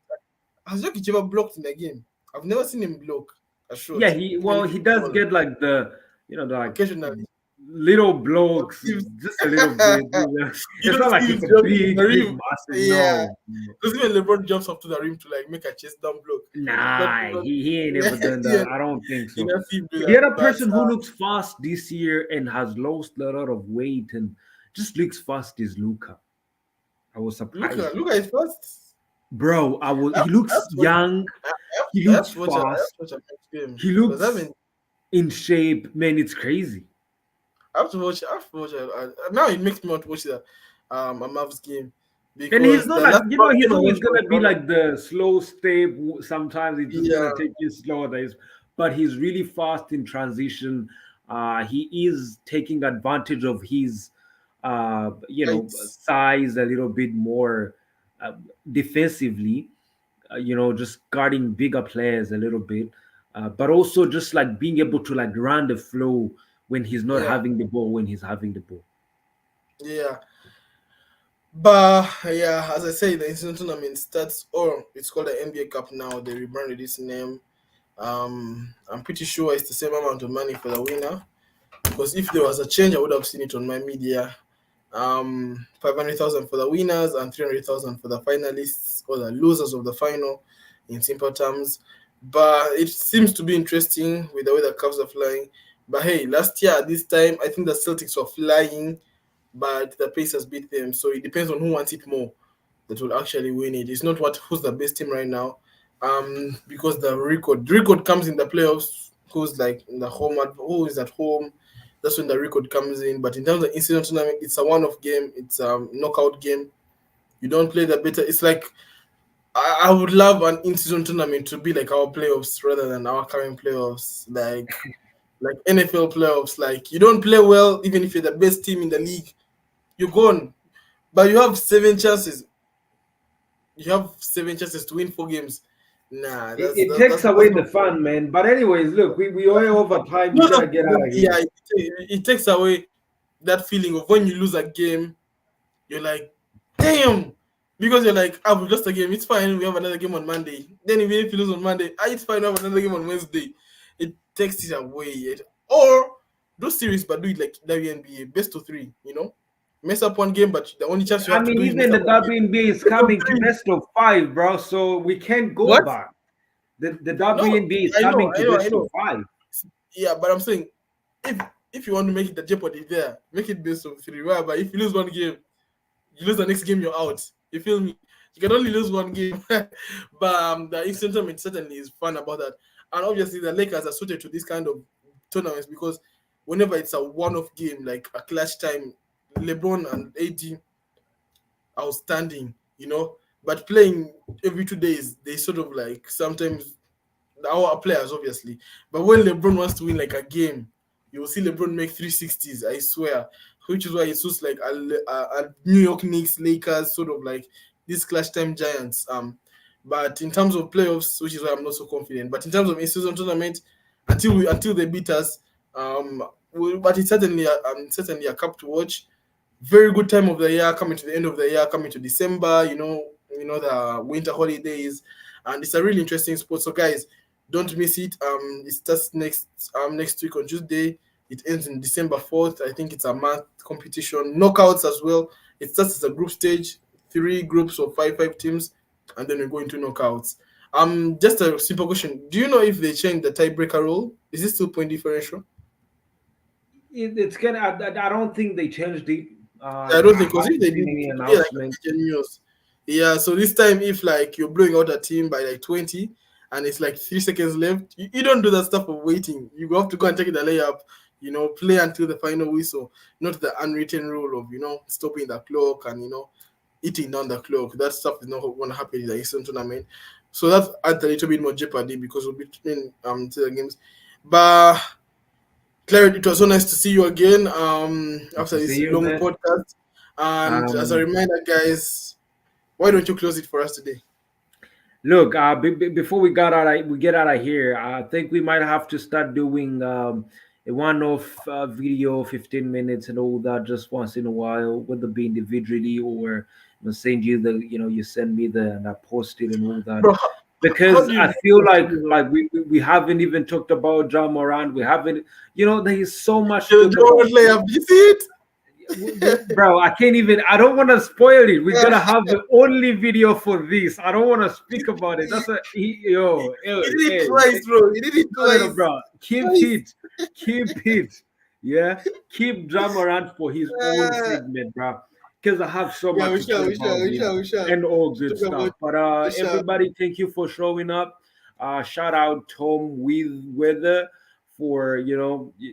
Has Jokic ever blocked in a game? I've never seen him block a shot, yeah, even if he it's does smaller. get like the, like Occasionally. little blokes, If- just a little bit. you It's don't not like see him it's a jumping to the big, rim. massive. Yeah. No, no. Because even LeBron jumps up to the rim to like make a chest down block. Nah, Not he ain't yeah, never done yeah. that. I don't think You so. don't see him do The that. other But person who looks fast this year and has lost a lot of weight and just looks fast is Luca. I was surprised. Look at his first. Bro, I have, he I have looks to watch. young, he I have looks to watch. I have fast, to watch a match game he because I looks haven't. in shape, man. It's crazy. I have to watch. I have to watch. Now it makes me want to watch that a Mavs game And he's because not the like, last Mavs he's game I always watched was gonna be one of like the slow step. Sometimes it's just yeah gonna take you slow days, but he's really fast in transition. He is taking advantage of his, heights. size a little bit more uh, defensively. Just guarding bigger players a little bit, but also just like being able to like run the flow when he's not Yeah, having the ball, when he's having the ball. yeah. But yeah, as I say, the international tournament starts, or it's called the NBA Cup now. They rebranded its name. I'm pretty sure it's the same amount of money for the winner. Because if there was a change, I would have seen it on my media. 500,000 for the winners and 300,000 for the finalists or the losers of the final, in simple terms. But it seems to be interesting with the way the Cavs are flying. But hey, last year at this time, I think the Celtics were flying, but the Pacers beat them. So it depends on who wants it more that will actually win it. It's not what who's the best team right now. Because the record comes in the playoffs. Who's like in the who is at home? That's when the record comes in. But in terms of incident tournament, it's a one-off game. It's a knockout game. You don't play the better. It's like I would love an incident tournament to be like our playoffs rather than our current playoffs. Like NFL playoffs. Like you don't play well, even if you're the best team in the league, you're gone. But you have seven chances to win 4 games. Nah, It takes away that's the not fun, man. But anyways, look, we are over time. We no, gotta get out of yeah. here. It takes away that feeling of when you lose a game, you're like, damn, because you're like, we lost a game. It's fine. We have another game on Monday. Then even if you lose on Monday, it's fine. We have another game on Wednesday. It takes it away. Or those series, but do it like WNBA, best of three. Mess up one game, but the only chance you I have to mean, do is mess even the up one game. WNBA is Best of coming to three. best of five, bro. So we can't go What? back. The No, WNBA is I know, coming to I know, I best of know. five. Yeah, but I'm saying if if you want to make it the jeopardy there, make it best of three. Whereby if you lose one game, you lose the next game, you're out. You feel me? You can only lose one game. But the instant tournament certainly is fun about that. And obviously the Lakers are suited to this kind of tournaments because whenever it's a one-off game, like a clutch time, LeBron and AD outstanding. But playing every 2 days, they sort of like sometimes our players, obviously. But when LeBron wants to win like a game, you will see LeBron make 360s, I swear. Which is why it suits like a New York Knicks, Lakers, sort of like these clash time giants. But in terms of playoffs, which is why I'm not so confident. But in terms of in-season tournament, until they beat us, but it's certainly a cup to watch. Very good time of the year, coming to the end of the year, coming to December, the winter holidays, and it's a really interesting sport. So guys, don't miss it. It starts next week on Tuesday. It ends in December 4th. I think it's a month competition. Knockouts as well. It starts as a group stage, 3 groups of five teams, and then we go into knockouts. Just a simple question. Do you know if they changed the tiebreaker rule? Is it still point differential? It's gonna. I don't think they changed it. I don't I think because if haven't they seen did, any it would be like announcement. a major news. Yeah, so this time if like you're blowing out a team by like 20 and it's like 3 seconds left, you don't do that stuff of waiting. You have to go and take the layup, play until the final whistle, not the unwritten rule of stopping the clock and eating down the clock. That stuff is not going to happen in the instant tournament. So that adds a little bit more jeopardy because we'll be between to the games. But Claire, it was so nice to see you again Good after to see this you, long man. podcast. And as a Um, reminder, guys, why don't you close it for us today? Look, before we get out of here, I think we might have to start doing a one-off video, 15 minutes and all that, just once in a while, whether it be individually or send you the, you send me the and I post it and all that. Bro, How because do you I rate feel his like we haven't even talked about John Moran. We haven't, there is so much to the talk about. Jordan layup? You see it? Bro, I can't even. I don't want to spoil it. We're gonna have the only video for this. I don't want to speak about it. That's a He did it hey, twice, bro. He did it no, twice. bro. Twice. Keep it. Yeah, keep John Morant for his own Uh, segment, bro. Because I have so yeah, much we to say shall, we shall, about we him shall, we shall. and all We good should talk about stuff. But we shall. everybody, thank you for showing up. Shout out Tom with Weather for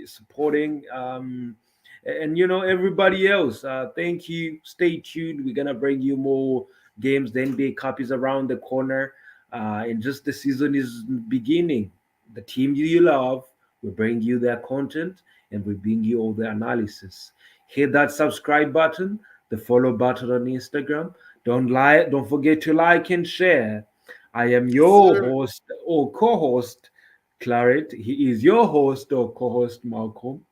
supporting. And everybody else, thank you. Stay tuned. We're gonna bring you more games. The NBA Cup is around the corner, and just the season is beginning. The team you love will bring you their content, and we bring you all the analysis. Hit that subscribe button, the follow button on Instagram. Don't forget to like and share. I am Yes, your sir. host or co-host, Claret. He is your host or co-host, Malcolm.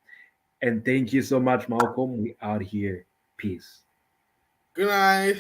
And thank you so much, Malcolm. We out here. Peace. Good night.